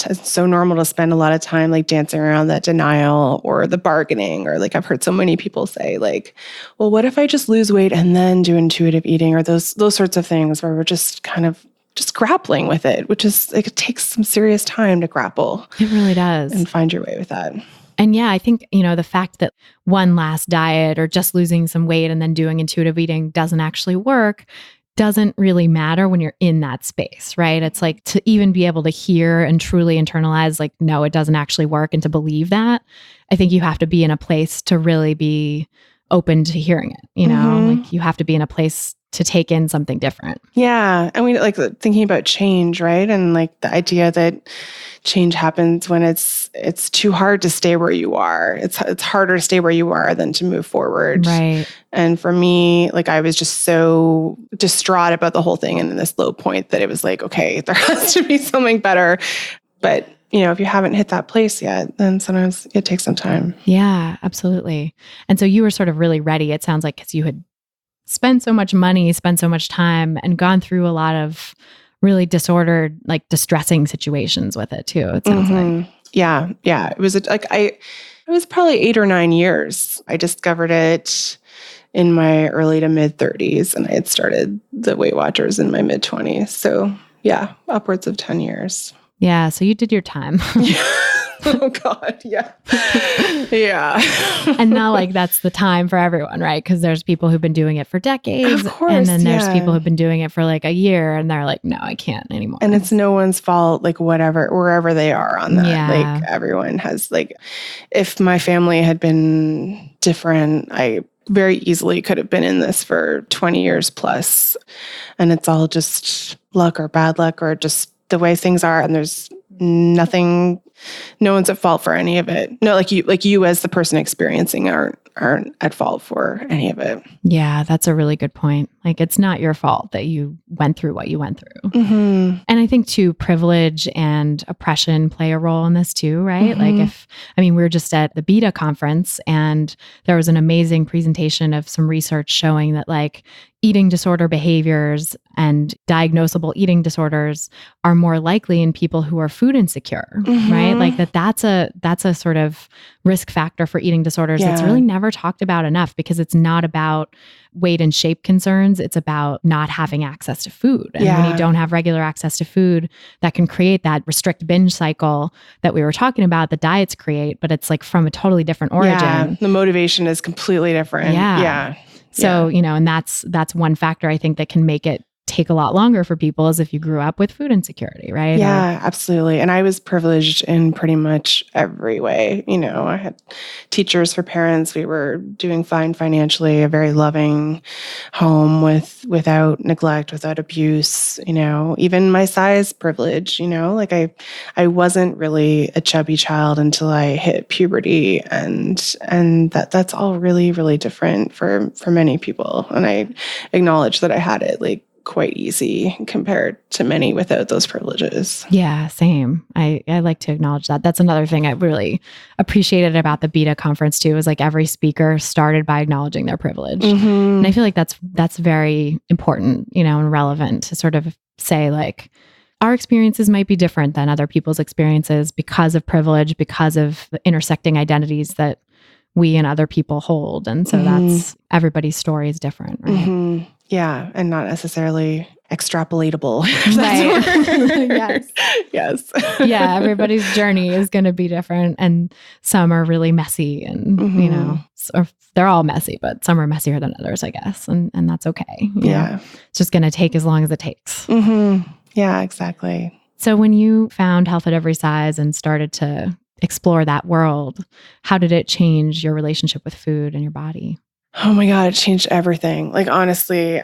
it's so normal to spend a lot of time like dancing around that denial or the bargaining, or like I've heard so many people say like, well, what if I just lose weight and then do intuitive eating, or those sorts of things where we're just kind of just grappling with it, which is like, it takes some serious time to grapple. It really does. And find your way with that. And yeah, I think, you know, the fact that one last diet or just losing some weight and then doing intuitive eating doesn't actually work doesn't really matter when you're in that space, right? It's like to even be able to hear and truly internalize, like, no, it doesn't actually work. And to believe that, I think you have to be in a place to really be open to hearing it, you know, like you have to be in a place to take in something different. Yeah. And we like thinking about change, right? And like the idea that change happens when it's too hard to stay where you are. It's harder to stay where you are than to move forward. Right. And for me, like I was just so distraught about the whole thing and in this low point that it was like, okay, there has to be something better. But you know, if you haven't hit that place yet, then sometimes it takes some time. Yeah, absolutely. And so you were sort of really ready, it sounds like, because you had spent so much money, spent so much time, and gone through a lot of really disordered, like distressing situations with it too, it sounds like. Yeah. Yeah. It was it was probably 8 or 9 years. I discovered it in my early to mid 30s, and I had started the Weight Watchers in my mid 20s. So yeah, upwards of 10 years. Yeah. So you did your time. Oh God. Yeah. Yeah. And now like that's the time for everyone, right? Because there's people who've been doing it for decades. Of course, and then there's yeah. people who've been doing it for like a year and they're like, no, I can't anymore. And it's no one's fault, like whatever, wherever they are on that. Yeah. Like everyone has like, if my family had been different, I very easily could have been in this for 20 years plus. And it's all just luck or bad luck or just the way things are. And there's nothing, no one's at fault for any of it. No, like you as the person experiencing aren't at fault for any of it. Yeah, that's a really good point. Like it's not your fault that you went through what you went through. Mm-hmm. And I think too, privilege and oppression play a role in this too, right? Mm-hmm. Like we were just at the Beta conference and there was an amazing presentation of some research showing that like eating disorder behaviors and diagnosable eating disorders are more likely in people who are food insecure, Mm-hmm. right? Like that's a sort of risk factor for eating disorders that's really never talked about enough because it's not about weight and shape concerns. It's about not having access to food. And when you don't have regular access to food, that can create that restrict binge cycle that we were talking about, the diets create, but it's like from a totally different origin. Yeah, the motivation is completely different. Yeah. So, and that's one factor I think that can make it take a lot longer for people is if you grew up with food insecurity, right? Yeah, absolutely. And I was privileged in pretty much every way. I had teachers for parents. We were doing fine financially, a very loving home without neglect, without abuse, even my size privilege, like I wasn't really a chubby child until I hit puberty and that's all really, really different for many people. And I acknowledge that I had it like quite easy compared to many without those privileges. Yeah, same. I like to acknowledge that. That's another thing I really appreciated about the Beta conference too, is like every speaker started by acknowledging their privilege. Mm-hmm. And I feel like that's very important, and relevant to sort of say like, our experiences might be different than other people's experiences because of privilege, because of the intersecting identities that we and other people hold. And so that's everybody's story is different, right? Mm-hmm. Yeah, and not necessarily extrapolatable. Right. Yes. Yeah, everybody's journey is going to be different. And some are really messy and, or they're all messy, but some are messier than others, I guess. And that's okay. You know? It's just going to take as long as it takes. Mm-hmm. Yeah, exactly. So when you found Health at Every Size and started to explore that world, how did it change your relationship with food and your body? Oh my God, it changed everything. Like, honestly,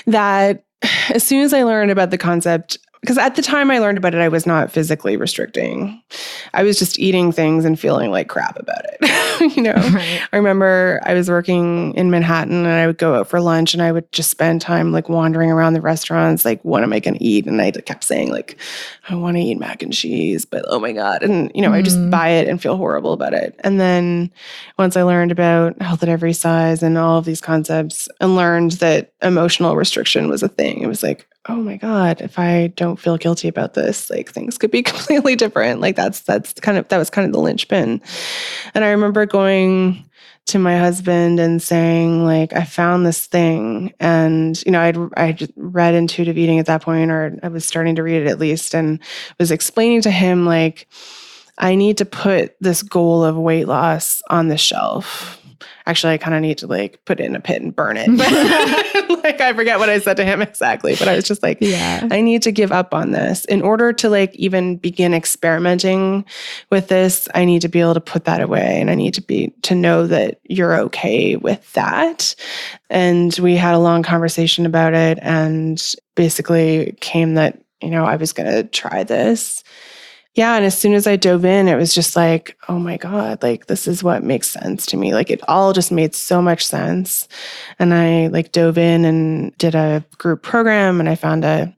that as soon as I learned about the concept, because at the time I learned about it, I was not physically restricting. I was just eating things and feeling like crap about it. Right. I remember I was working in Manhattan and I would go out for lunch and I would just spend time like wandering around the restaurants, like, what am I going to eat? And I kept saying like, I want to eat mac and cheese, but oh my God. And, I just buy it and feel horrible about it. And then once I learned about Health at Every Size and all of these concepts and learned that emotional restriction was a thing, it was like, oh my God, if I don't feel guilty about this, like things could be completely different. Like that was kind of the linchpin. And I remember going to my husband and saying like, I found this thing. And, I'd read Intuitive Eating at that point, or I was starting to read it at least, and was explaining to him like, I need to put this goal of weight loss on the shelf. Actually, I kind of need to like put it in a pit and burn it. Like, I forget what I said to him exactly, but I was just like, I need to give up on this. In order to like even begin experimenting with this, I need to be able to put that away. And I need to know that you're okay with that. And we had a long conversation about it. And basically came that, I was going to try this. Yeah. And as soon as I dove in, it was just like, oh my God, like this is what makes sense to me. Like it all just made so much sense. And I like dove in and did a group program and I found a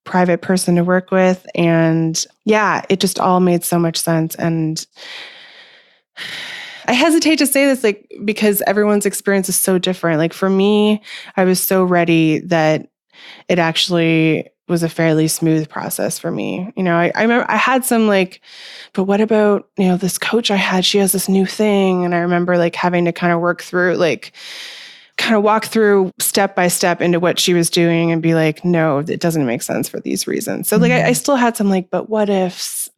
private person to work with. And yeah, it just all made so much sense. And I hesitate to say this like because everyone's experience is so different. Like for me, I was so ready that it actually was a fairly smooth process for me. I remember I had some like, but what about, this coach I had, she has this new thing. And I remember like having to kind of walk through step by step into what she was doing and be like, no, it doesn't make sense for these reasons. So like, I still had some like, but what ifs.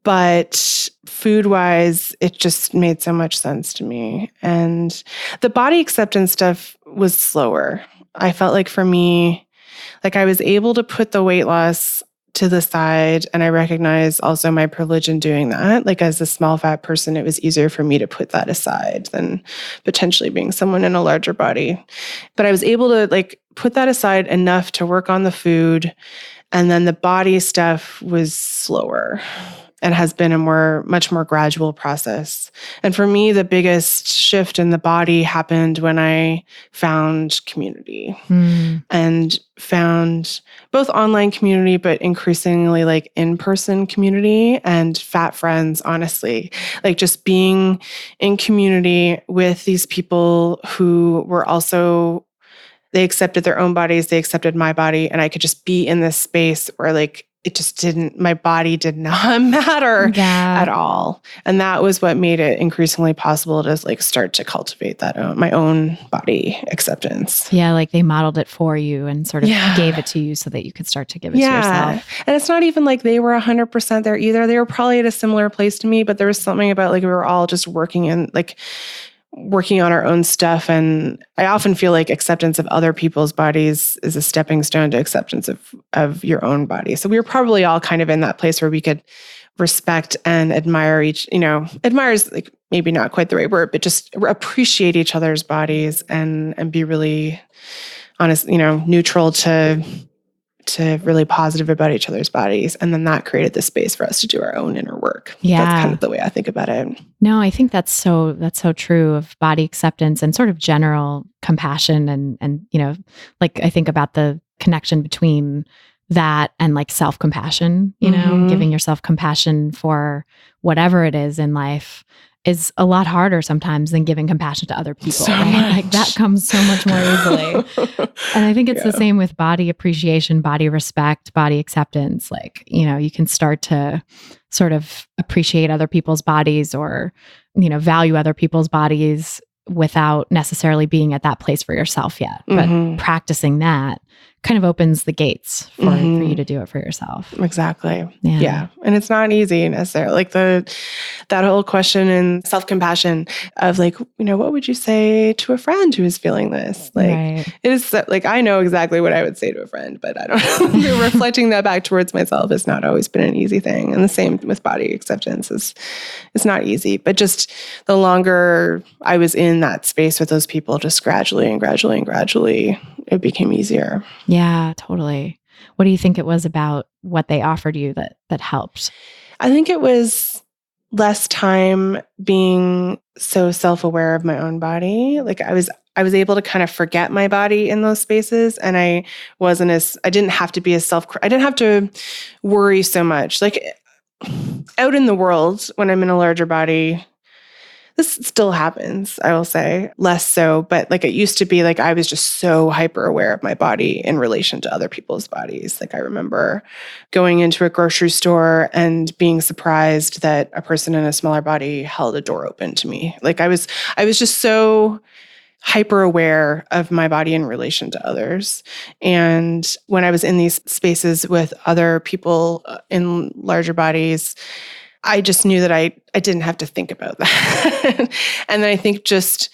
But food-wise, it just made so much sense to me. And the body acceptance stuff was slower. I felt like for me, like I was able to put the weight loss to the side, and I recognize also my privilege in doing that. Like as a small fat person, it was easier for me to put that aside than potentially being someone in a larger body. But I was able to like put that aside enough to work on the food, and then the body stuff was slower and has been a much more gradual process. And for me, the biggest shift in the body happened when I found community and found both online community, but increasingly like in-person community and fat friends, honestly. Like just being in community with these people who were also, they accepted their own bodies, they accepted my body, and I could just be in this space where like, it just my body did not matter at all. And that was what made it increasingly possible to like start to cultivate my own body acceptance. Yeah, like they modeled it for you and sort of gave it to you so that you could start to give it to yourself. And it's not even like they were 100% there either. They were probably at a similar place to me, but there was something about like we were all just working on our own stuff. And I often feel like acceptance of other people's bodies is a stepping stone to acceptance of your own body. So we were probably all kind of in that place where we could respect and admire admire is like maybe not quite the right word, but just appreciate each other's bodies and be really honest, neutral to really positive about each other's bodies. And then that created the space for us to do our own inner work. Yeah. That's kind of the way I think about it. No, I think that's so true of body acceptance and sort of general compassion and like I think about the connection between that and like self-compassion, giving yourself compassion for whatever it is in life is a lot harder sometimes than giving compassion to other people. So right? Like that comes so much more easily. And I think it's the same with body appreciation, body respect, body acceptance. Like, you can start to sort of appreciate other people's bodies or, value other people's bodies without necessarily being at that place for yourself yet. But practicing that kind of opens the gates for you to do it for yourself. Exactly. Yeah. And it's not easy necessarily. Like that whole question in self-compassion of like, what would you say to a friend who is feeling this? Like it is like, I know exactly what I would say to a friend, but I don't know. Reflecting that back towards myself has not always been an easy thing. And the same with body acceptance it's not easy, but just the longer I was in that space with those people, just gradually, it became easier. Yeah, totally. What do you think it was about what they offered you that helped? I think it was less time being so self-aware of my own body. Like I was able to kind of forget my body in those spaces, and I didn't have to be I didn't have to worry so much. Like out in the world, when I'm in a larger body, this still happens, I will say, less so, but like it used to be like I was just so hyper aware of my body in relation to other people's bodies. Like I remember going into a grocery store and being surprised that a person in a smaller body held a door open to me. Like I was just so hyper aware of my body in relation to others. And when I was in these spaces with other people in larger bodies, I just knew that I didn't have to think about that. And then I think just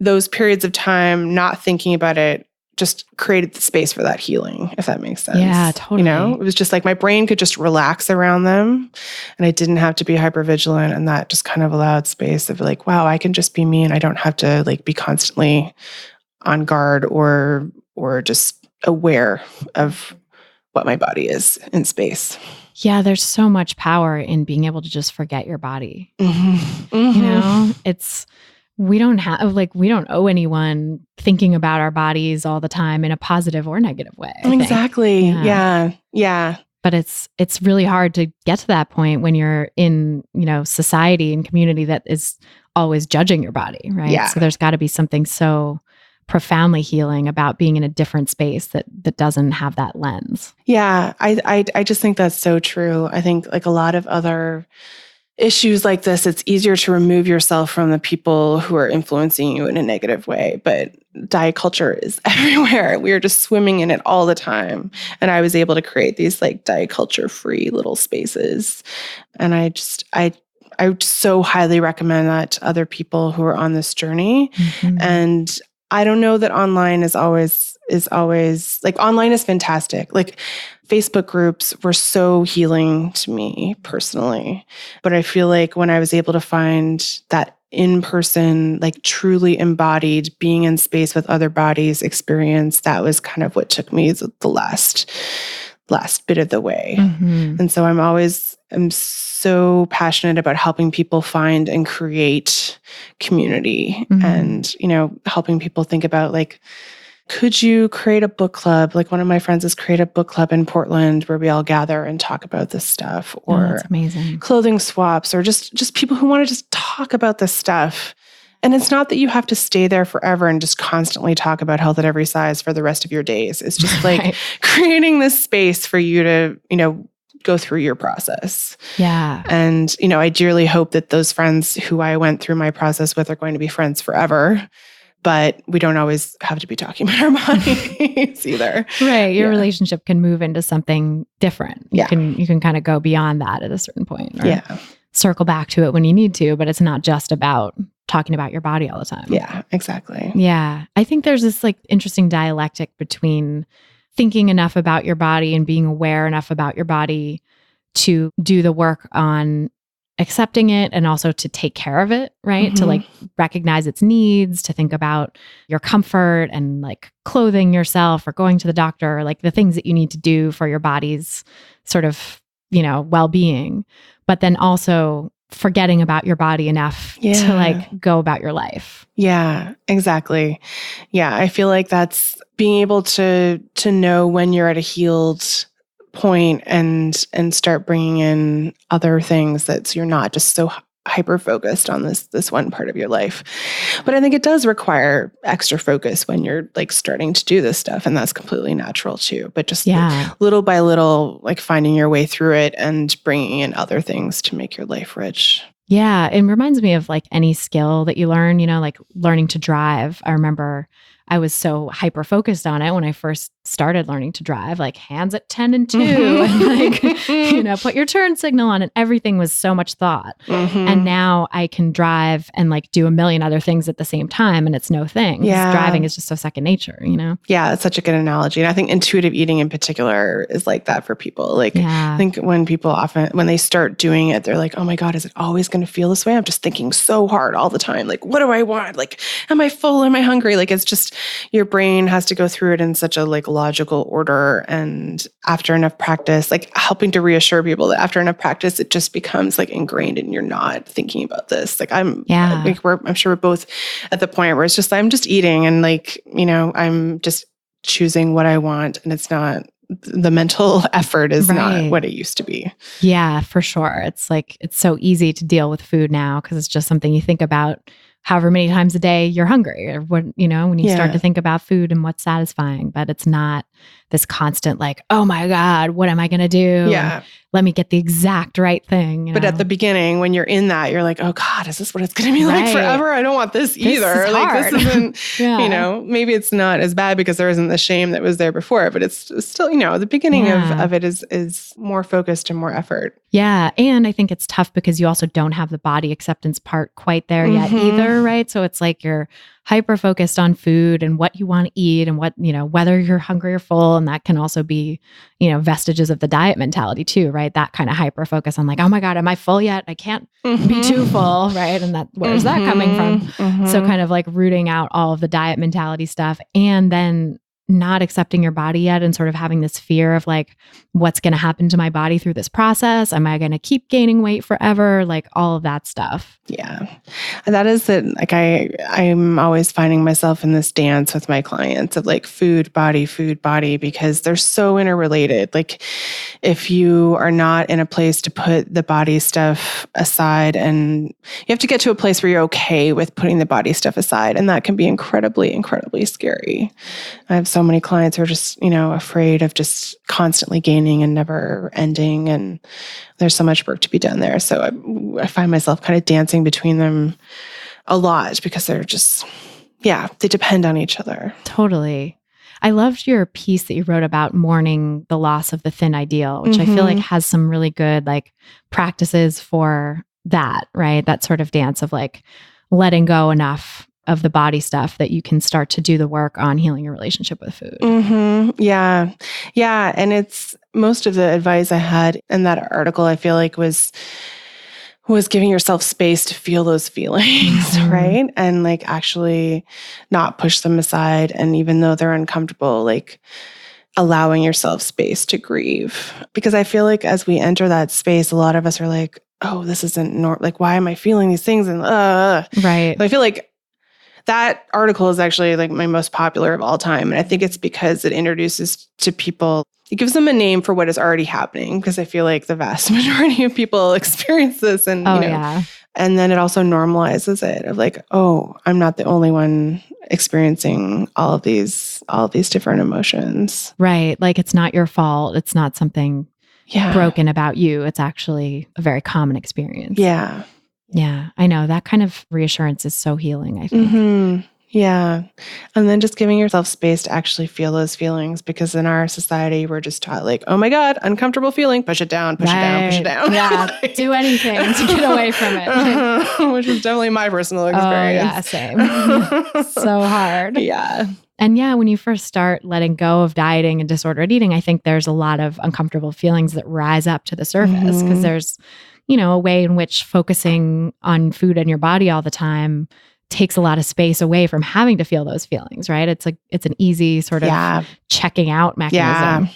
those periods of time not thinking about it just created the space for that healing, if that makes sense. Yeah, totally. It was just like my brain could just relax around them and I didn't have to be hypervigilant. And that just kind of allowed space of like, wow, I can just be me and I don't have to like be constantly on guard or just aware of what my body is in space. Yeah, there's so much power in being able to just forget your body. We don't owe anyone thinking about our bodies all the time in a positive or negative way. Exactly. Yeah. But it's really hard to get to that point when you're in, society and community that is always judging your body, right? Yeah. So there's got to be something so profoundly healing about being in a different space that doesn't have that lens. Yeah, I just think that's so true. I think like a lot of other issues like this, it's easier to remove yourself from the people who are influencing you in a negative way. But diet culture is everywhere. We are just swimming in it all the time. And I was able to create these like diet culture free little spaces. And I so highly recommend that to other people who are on this journey. And I don't know that online is always like, online is fantastic. Like Facebook groups were so healing to me personally. But I feel like when I was able to find that in-person, like truly embodied being in space with other bodies experience, that was kind of what took me the last bit of the way. And so I'm so passionate about helping people find and create community and, helping people think about like, could you create a book club? Like one of my friends has created a book club in Portland where we all gather and talk about this stuff, or that's amazing. Clothing swaps, or just people who want to just talk about this stuff. And it's not that you have to stay there forever and just constantly talk about health at every size for the rest of your days. It's just like creating this space for you to, go through your process. Yeah. And, I dearly hope that those friends who I went through my process with are going to be friends forever. But we don't always have to be talking about our bodies either. Right. Your relationship can move into something different. You can kind of go beyond that at a certain point. Or circle back to it when you need to, but it's not just about talking about your body all the time. Yeah, exactly. Yeah. I think there's this like interesting dialectic between thinking enough about your body and being aware enough about your body to do the work on accepting it and also to take care of it, right? To like recognize its needs, to think about your comfort and like clothing yourself or going to the doctor, or like the things that you need to do for your body's sort of, well-being, but then also forgetting about your body enough to like go about your life. Yeah, exactly. Yeah. I feel like that's being able to know when you're at a healed point and start bringing in other things so you're not just so hyper focused on this one part of your life. But I think it does require extra focus when you're like starting to do this stuff, and that's completely natural too. But just little by little, like finding your way through it and bringing in other things to make your life rich. Yeah, it reminds me of like any skill that you learn, like learning to drive. I remember I was so hyper focused on it when I first started learning to drive, like hands at 10 and 2 and like, put your turn signal on, and everything was so much thought. And now I can drive and like do a million other things at the same time, and it's no thing. Yeah. Driving is just so second nature, Yeah, that's such a good analogy. And I think intuitive eating in particular is like that for people. Like I think when people when they start doing it, they're like, oh my God, is it always going to feel this way? I'm just thinking so hard all the time. Like, what do I want? Like, am I full? Am I hungry? Like, it's just, your brain has to go through it in such a like logical order. And after enough practice, like helping to reassure people that after enough practice, it just becomes like ingrained and you're not thinking about this. Like I'm sure we're both at the point where it's just, I'm just eating and like, I'm just choosing what I want, and it's not, the mental effort is not what it used to be. Yeah, for sure. It's like, it's so easy to deal with food now because it's just something you think about however many times a day you're hungry, or when you start to think about food and what's satisfying, but it's not this constant like, oh my God, what am I going to do? Yeah. Let me get the exact right thing. But at the beginning, when you're in that, you're like, oh God, is this what it's going to be like forever? I don't want this either. This like this isn't, maybe it's not as bad because there isn't the shame that was there before, but it's still, the beginning of it is more focused and more effort. Yeah. And I think it's tough because you also don't have the body acceptance part quite there yet either, right? So it's like you're hyper focused on food and what you want to eat and what, whether you're hungry or full. And that can also be, vestiges of the diet mentality too, right? That kind of hyper focus on like, oh my God, am I full yet? I can't be too full, right? And where's that coming from? So kind of like rooting out all of the diet mentality stuff, and then not accepting your body yet and sort of having this fear of like, what's going to happen to my body through this process? Am I going to keep gaining weight forever? Like all of that stuff. Yeah. And that is it. Like I'm always finding myself in this dance with my clients of like food, body, because they're so interrelated. Like if you are not in a place to put the body stuff aside, and you have to get to a place where you're okay with putting the body stuff aside. And that can be incredibly, incredibly scary. I have so many clients who are just, afraid of just constantly gaining and never ending. And there's so much work to be done there. So I find myself kind of dancing between them a lot because they're just, they depend on each other. Totally. I loved your piece that you wrote about mourning the loss of the thin ideal, which I feel like has some really good like practices for that, right? That sort of dance of like letting go enough of the body stuff that you can start to do the work on healing your relationship with food. Yeah. Yeah. And it's most of the advice I had in that article, I feel like was giving yourself space to feel those feelings, right? And like actually not push them aside. And even though they're uncomfortable, like allowing yourself space to grieve. Because I feel like as we enter that space, a lot of us are like, oh, this isn't normal. Like, why am I feeling these things? And right. But I feel like that article is actually like my most popular of all time. And I think it's because it introduces to people, it gives them a name for what is already happening, because I feel like the vast majority of people experience this. And, and then it also normalizes it of like, oh, I'm not the only one experiencing all of these different emotions. Right. Like it's not your fault. It's not something broken about you. It's actually a very common experience. Yeah. Yeah. I know that kind of reassurance is so healing, I think. Yeah. And then just giving yourself space to actually feel those feelings, because in our society, we're just taught like, oh my God, uncomfortable feeling, push it down, push it down, push it down. Yeah. Do anything to get away from it. Which is definitely my personal experience. Oh, yeah, same. So hard. Yeah. And when you first start letting go of dieting and disordered eating, I think there's a lot of uncomfortable feelings that rise up to the surface because there's, a way in which focusing on food and your body all the time takes a lot of space away from having to feel those feelings, right? It's an easy sort of checking out mechanism.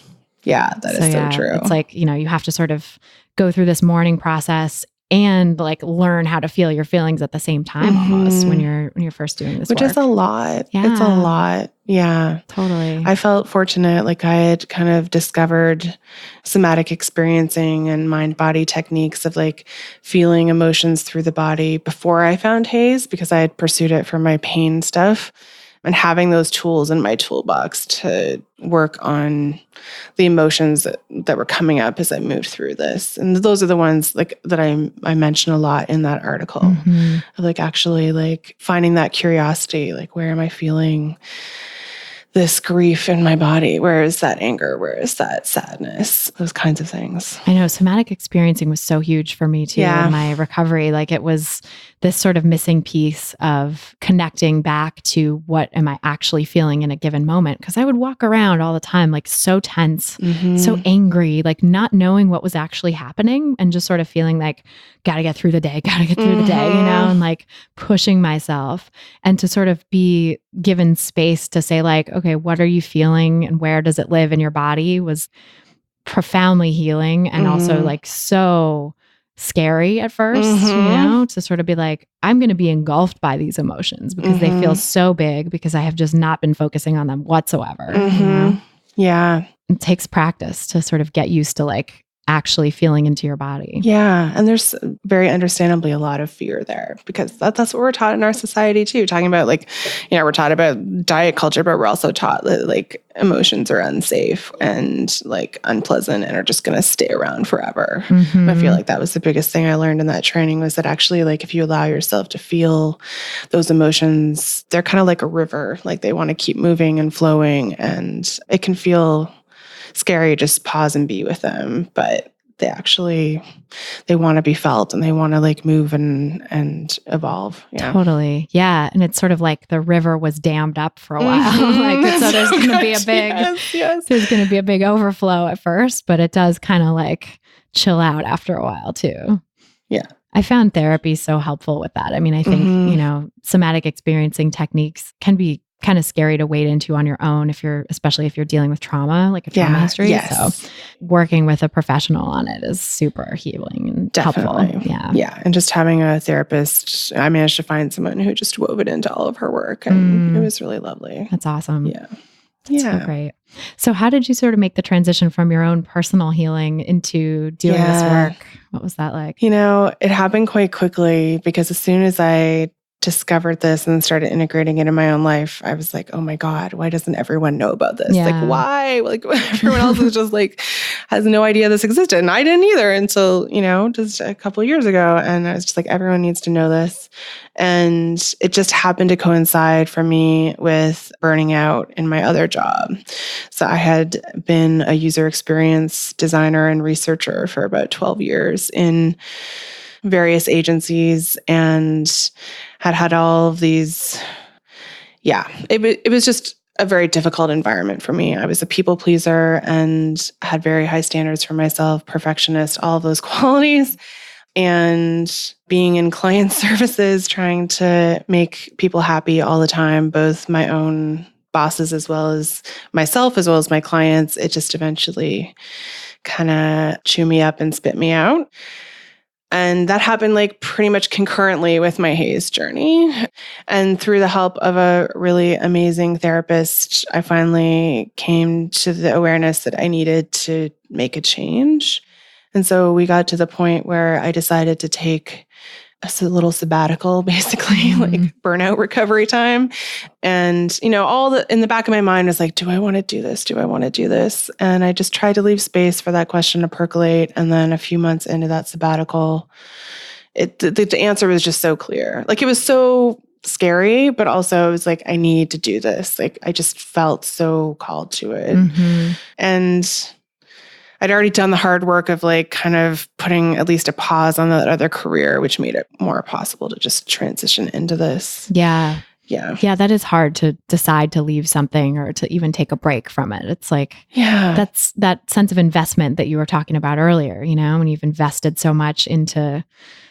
Yeah, that is so true. It's like, you have to sort of go through this mourning process and like learn how to feel your feelings at the same time almost when you're first doing this Which work. is a lot. Yeah. It's a lot. Yeah. Totally. I felt fortunate. Like I had kind of discovered somatic experiencing and mind-body techniques of like feeling emotions through the body before I found HAES, because I had pursued it for my pain stuff. And having those tools in my toolbox to work on the emotions that were coming up as I moved through this. And those are the ones like that I mentioned a lot in that article. Like actually like finding that curiosity, like where am I feeling this grief in my body? Where is that anger? Where is that sadness? Those kinds of things. I know somatic experiencing was so huge for me too in my recovery. Like it was this sort of missing piece of connecting back to what am I actually feeling in a given moment? Because I would walk around all the time like so tense, so angry, like not knowing what was actually happening and just sort of feeling like, gotta get through the day, and like pushing myself. And to sort of be given space to say like, okay, what are you feeling and where does it live in your body was profoundly healing and also like so scary at first, to sort of be like, I'm going to be engulfed by these emotions because they feel so big because I have just not been focusing on them whatsoever. Yeah. It takes practice to sort of get used to like actually feeling into your body. Yeah. And there's very understandably a lot of fear there because that's what we're taught in our society too. Talking about like, we're taught about diet culture, but we're also taught that like emotions are unsafe and like unpleasant and are just going to stay around forever. I feel like that was the biggest thing I learned in that training was that actually like if you allow yourself to feel those emotions, they're kind of like a river. Like they want to keep moving and flowing, and it can feel scary, just pause and be with them, but they want to be felt and they want to like move and evolve. Totally. Yeah. And it's sort of like the river was dammed up for a while. So there's going to be a big, there's going to be a big overflow at first, but it does kind of like chill out after a while too. Yeah. I found therapy so helpful with that. I mean, I think, somatic experiencing techniques can be kind of scary to wade into on your own especially if you're dealing with trauma, like a trauma history. Yes. So working with a professional on it is super healing and Definitely. helpful. Yeah. Yeah. And just having a therapist, I managed to find someone who just wove it into all of her work, and it was really lovely. That's awesome. Yeah. That's so great. So how did you sort of make the transition from your own personal healing into doing this work? What was that like? It happened quite quickly because as soon as I discovered this and started integrating it in my own life, I was like, oh my God, why doesn't everyone know about this? Yeah. Like, why? Like, everyone else is just like, has no idea this existed. And I didn't either until, just a couple of years ago. And I was just like, everyone needs to know this. And it just happened to coincide for me with burning out in my other job. So I had been a user experience designer and researcher for about 12 years in various agencies and had all of these. Yeah, it was just a very difficult environment for me. I was a people pleaser and had very high standards for myself, perfectionist, all of those qualities. And being in client services, trying to make people happy all the time, both my own bosses as well as myself, as well as my clients, it just eventually kind of chewed me up and spit me out. And that happened like pretty much concurrently with my HAES journey. And through the help of a really amazing therapist, I finally came to the awareness that I needed to make a change. And so we got to the point where I decided to take a little sabbatical, basically, like burnout recovery time. And, all in the back of my mind was like, do I want to do this? Do I want to do this? And I just tried to leave space for that question to percolate. And then a few months into that sabbatical, the answer was just so clear. Like, it was so scary, but also it was like, I need to do this. Like, I just felt so called to it. And I'd already done the hard work of like kind of putting at least a pause on that other career, which made it more possible to just transition into this. Yeah. Yeah. Yeah, that is hard to decide to leave something or to even take a break from it. It's like, that's that sense of investment that you were talking about earlier, when you've invested so much into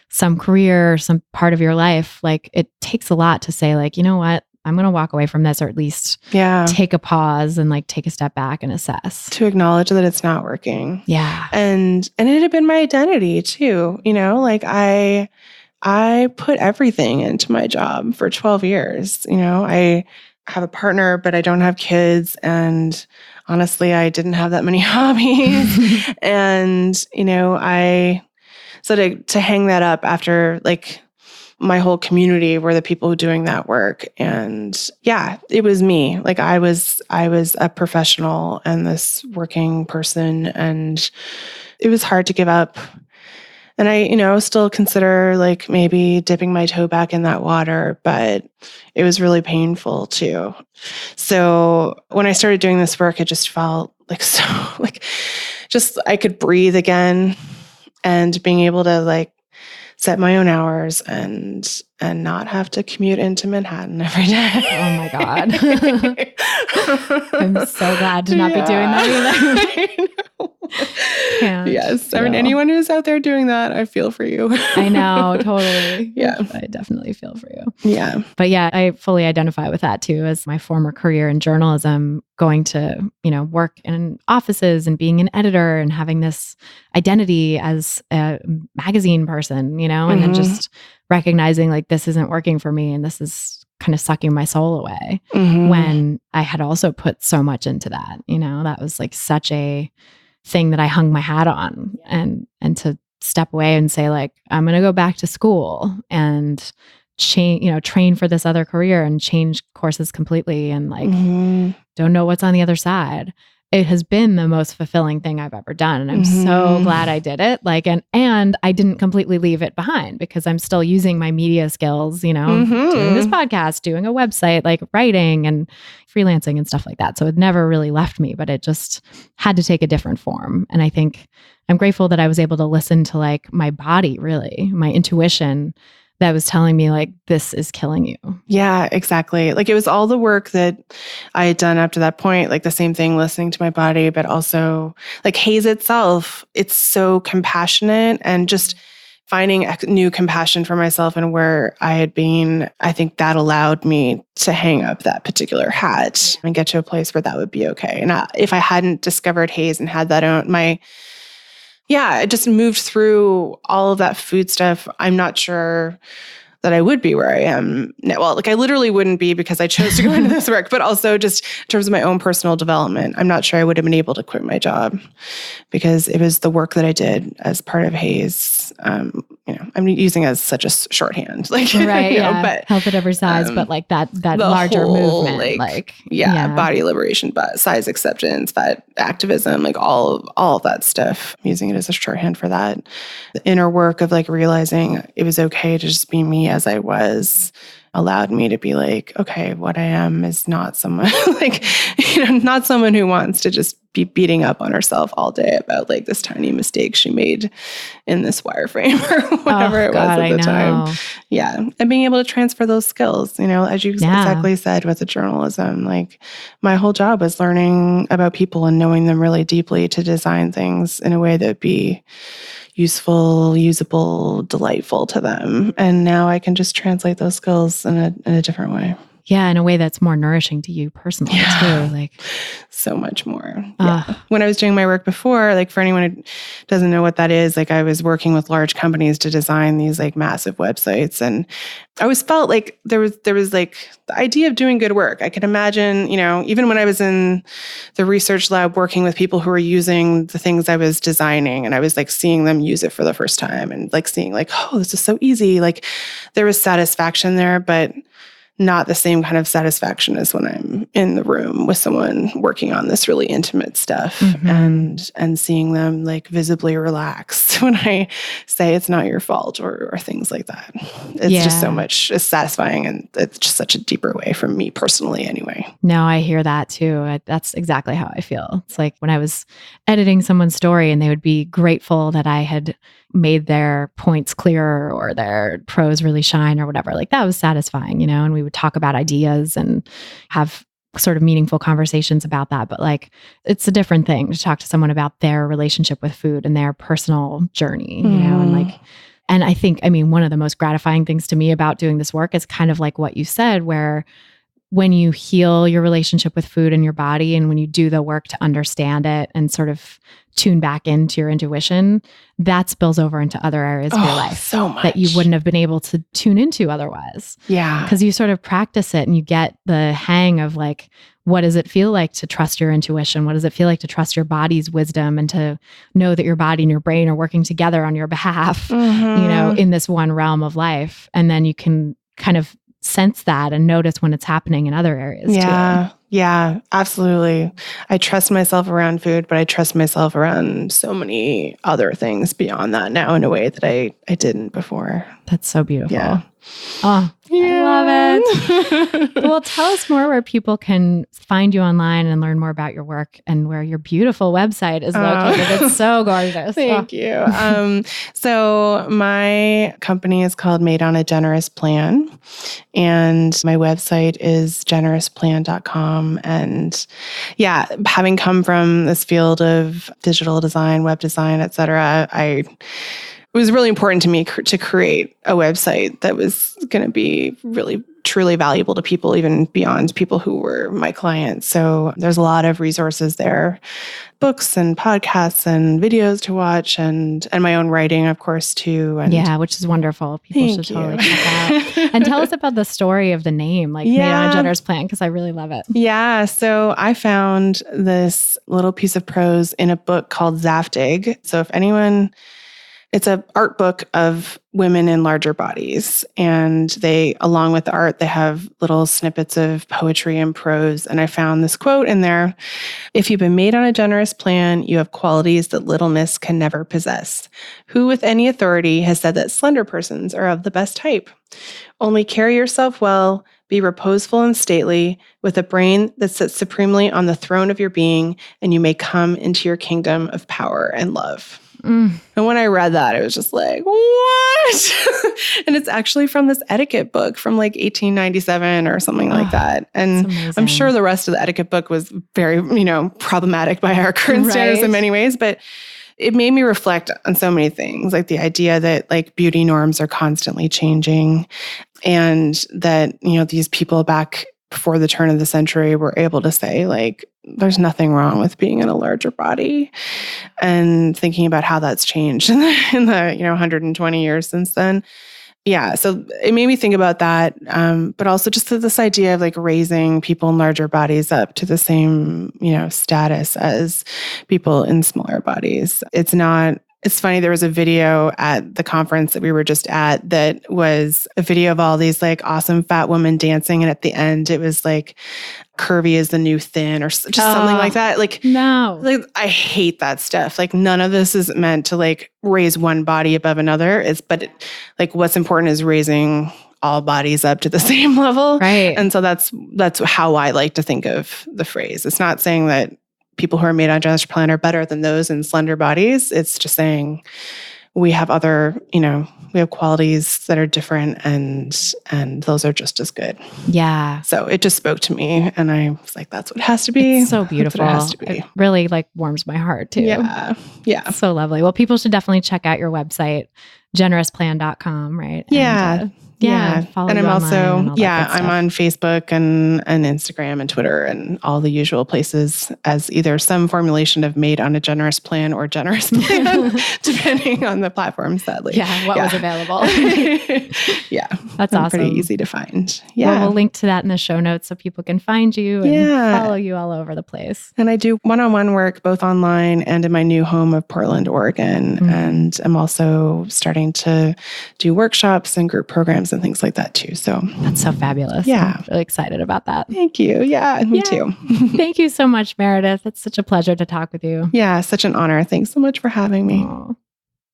some career or some part of your life, like it takes a lot to say like, you know what? I'm going to walk away from this, or at least take a pause and like take a step back and assess. To acknowledge that it's not working. Yeah. And it had been my identity too. Like I put everything into my job for 12 years. I have a partner, but I don't have kids. And honestly, I didn't have that many hobbies. And, so to hang that up after like my whole community were the people doing that work. And yeah, it was me. Like I was a professional and this working person, and it was hard to give up. And I, still consider like maybe dipping my toe back in that water, but it was really painful too. So when I started doing this work, it just felt like so like just I could breathe again, and being able to like set my own hours and not have to commute into Manhattan every day. Oh my God. I'm so glad to not be doing that either. Yes. I mean, anyone who's out there doing that, I feel for you. I know, totally. Yeah. I definitely feel for you. Yeah. But yeah, I fully identify with that too, as my former career in journalism, going to, work in offices and being an editor and having this identity as a magazine person, and then just recognizing like this isn't working for me and this is kind of sucking my soul away when I had also put so much into that. That was like such a thing that I hung my hat on, and to step away and say like, I'm going to go back to school and train for this other career and change courses completely and like don't know what's on the other side. It has been the most fulfilling thing I've ever done. And I'm so glad I did it. Like, and I didn't completely leave it behind because I'm still using my media skills, doing this podcast, doing a website, like writing and freelancing and stuff like that. So it never really left me, but it just had to take a different form. And I think I'm grateful that I was able to listen to like my body, really, my intuition that was telling me like, this is killing you. Yeah, exactly. Like it was all the work that I had done up to that point, like the same thing, listening to my body, but also like HAES itself, it's so compassionate, and just finding new compassion for myself and where I had been. I think that allowed me to hang up that particular hat and get to a place where that would be okay. And if I hadn't discovered HAES and had that I just moved through all of that food stuff, I'm not sure that I would be where I am now. Well, like I literally wouldn't be because I chose to go into this work, but also just in terms of my own personal development, I'm not sure I would have been able to quit my job because it was the work that I did as part of HAES size. I'm using it as such a shorthand, like, right. but health at every size, but like that larger whole, movement, body liberation, but size acceptance, fat activism, like all of that stuff. I'm using it as a shorthand for that. The inner work of like realizing it was okay to just be me as I was allowed me to be like, okay, what I am is not someone like, not someone who wants to just be beating up on herself all day about like this tiny mistake she made in this wireframe or whatever it was at the time. Yeah. And being able to transfer those skills, as you exactly said with the journalism, like my whole job was learning about people and knowing them really deeply to design things in a way that would be useful, usable, delightful to them. And now I can just translate those skills in a different way. Yeah, in a way that's more nourishing to you personally too. Like so much more. Yeah. When I was doing my work before, like for anyone who doesn't know what that is, like I was working with large companies to design these like massive websites. And I always felt like there was like the idea of doing good work. I could imagine, even when I was in the research lab working with people who were using the things I was designing, and I was like seeing them use it for the first time and like seeing like, oh, this is so easy. Like there was satisfaction there, but not the same kind of satisfaction as when I'm in the room with someone working on this really intimate stuff and seeing them like visibly relaxed when I say it's not your fault or things like that. It's just so much satisfying, and it's just such a deeper way for me personally anyway. No, I hear that too. That's exactly how I feel. It's like when I was editing someone's story and they would be grateful that I had made their points clearer or their prose really shine or whatever. Like that was satisfying, and we would talk about ideas and have sort of meaningful conversations about that. But like, it's a different thing to talk to someone about their relationship with food and their personal journey, and I think, one of the most gratifying things to me about doing this work is kind of like what you said, where when you heal your relationship with food and your body, and when you do the work to understand it and sort of tune back into your intuition, that spills over into other areas of your life so much that you wouldn't have been able to tune into otherwise. Yeah. Because you sort of practice it and you get the hang of like, what does it feel like to trust your intuition? What does it feel like to trust your body's wisdom and to know that your body and your brain are working together on your behalf, in this one realm of life? And then you can kind of sense that and notice when it's happening in other areas too. Yeah, absolutely. I trust myself around food, but I trust myself around so many other things beyond that now in a way that I didn't before. That's so beautiful. Yeah. Oh, I love it. Well, tell us more where people can find you online and learn more about your work and where your beautiful website is located. It's so gorgeous. Thank you. So my company is called Made on a Generous Plan, and my website is generousplan.com. And yeah, having come from this field of digital design, web design, et cetera, it was really important to me to create a website that was going to be really, truly valuable to people, even beyond people who were my clients. So there's a lot of resources there, books and podcasts and videos to watch, and my own writing, of course, too. And yeah, which is wonderful. People should totally check out. And tell us about the story of the name, like Made on a Generous Plan, because I really love it. Yeah. So I found this little piece of prose in a book called Zaftig. So if anyone... It's an art book of women in larger bodies. And they, along with the art, they have little snippets of poetry and prose. And I found this quote in there: "If you've been made on a generous plan, you have qualities that littleness can never possess. Who with any authority has said that slender persons are of the best type? Only carry yourself well, be reposeful and stately, with a brain that sits supremely on the throne of your being, and you may come into your kingdom of power and love." And when I read that, it was just like, what? And it's actually from this etiquette book from like 1897 or something like that. And I'm sure the rest of the etiquette book was very, problematic by our current standards in many ways, but it made me reflect on so many things, like the idea that like beauty norms are constantly changing, and that, these people back before the turn of the century were able to say like, there's nothing wrong with being in a larger body, and thinking about how that's changed in the 120 years since then. Yeah. So it made me think about that. But also just this idea of like raising people in larger bodies up to the same, status as people in smaller bodies. It's not It's funny, there was a video at the conference that we were just at that was a video of all these like awesome fat women dancing. And at the end, it was like curvy is the new thin or just something like that. Like, no, like, I hate that stuff. Like none of this is meant to like raise one body above another. Like what's important is raising all bodies up to the same level. Right. And so that's how I like to think of the phrase. It's not saying that people who are made on a generous plan are better than those in slender bodies. It's just saying we have other, we have qualities that are different and those are just as good. Yeah. So it just spoke to me and I was like, that's what it has to be. It's so beautiful. That's what it has to be. It really like warms my heart too. Yeah. Yeah. It's so lovely. Well, people should definitely check out your website, generousplan.com, right? Yeah. And, follow and you I'm online also, and all that good I'm stuff. on Facebook and Instagram and Twitter and all the usual places as either some formulation of made on a generous plan or generous plan, depending on the platform, sadly. Yeah, what was available. Yeah. That's awesome. Pretty easy to find. Yeah. Well, we'll link to that in the show notes so people can find you and follow you all over the place. And I do one-on-one work both online and in my new home of Portland, Oregon. Mm-hmm. And I'm also starting to do workshops and group programs and things like that too. So that's so fabulous. Yeah. I'm really excited about that. Thank you. Yeah, me too. Thank you so much, Meredith. It's such a pleasure to talk with you. Yeah, such an honor. Thanks so much for having me. Aww.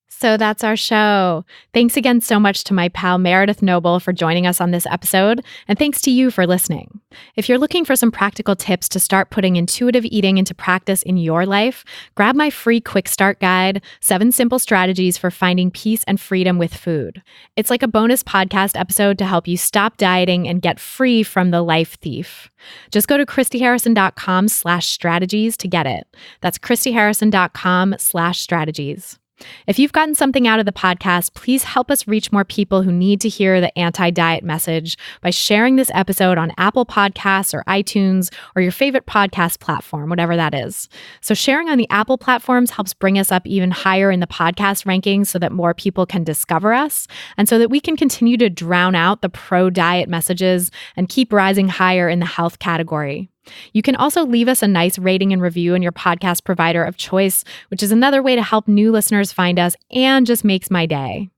So that's our show. Thanks again so much to my pal Meredith Noble for joining us on this episode, and thanks to you for listening. If you're looking for some practical tips to start putting intuitive eating into practice in your life, grab my free quick start guide, 7 simple strategies for finding peace and freedom with food. It's like a bonus podcast episode to help you stop dieting and get free from the life thief. Just go to christyharrison.com/strategies to get it. That's christyharrison.com/strategies. If you've gotten something out of the podcast, please help us reach more people who need to hear the anti-diet message by sharing this episode on Apple Podcasts or iTunes or your favorite podcast platform, whatever that is. So sharing on the Apple platforms helps bring us up even higher in the podcast rankings so that more people can discover us and so that we can continue to drown out the pro-diet messages and keep rising higher in the health category. You can also leave us a nice rating and review in your podcast provider of choice, which is another way to help new listeners find us and just makes my day.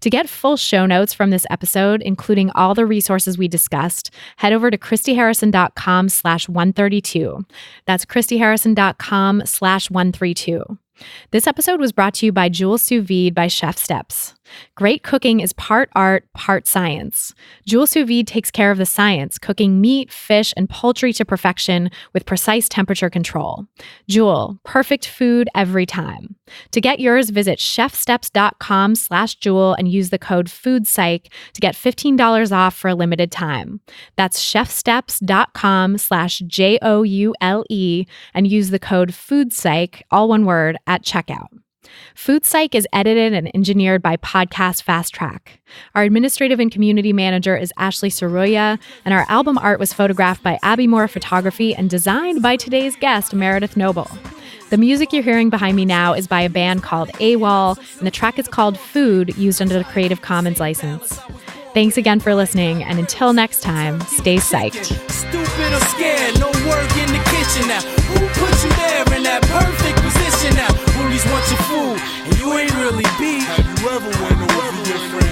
To get full show notes from this episode, including all the resources we discussed, head over to christyharrison.com/132. That's christyharrison.com/132. This episode was brought to you by Joule Sous Vide by Chef Steps. Great cooking is part art, part science. Joule Sous Vide takes care of the science, cooking meat, fish, and poultry to perfection with precise temperature control. Joule, perfect food every time. To get yours, visit chefsteps.com/Joule and use the code FOODPSYCH to get $15 off for a limited time. That's chefsteps.com/JOULE and use the code FOODPSYCH, all one word, at checkout. Food Psych is edited and engineered by Podcast Fast Track. Our administrative and community manager is Ashley Saroya, and our album art was photographed by Abby Moore Photography and designed by today's guest, Meredith Noble. The music you're hearing behind me now is by a band called AWOL, and the track is called Food, used under the Creative Commons license. Thanks again for listening, and until next time, stay psyched. Stupid or scared, no work in the kitchen now. Who put you there in that perfect position now? Bullies want your food, and you ain't really beat. Have you ever went over your friend?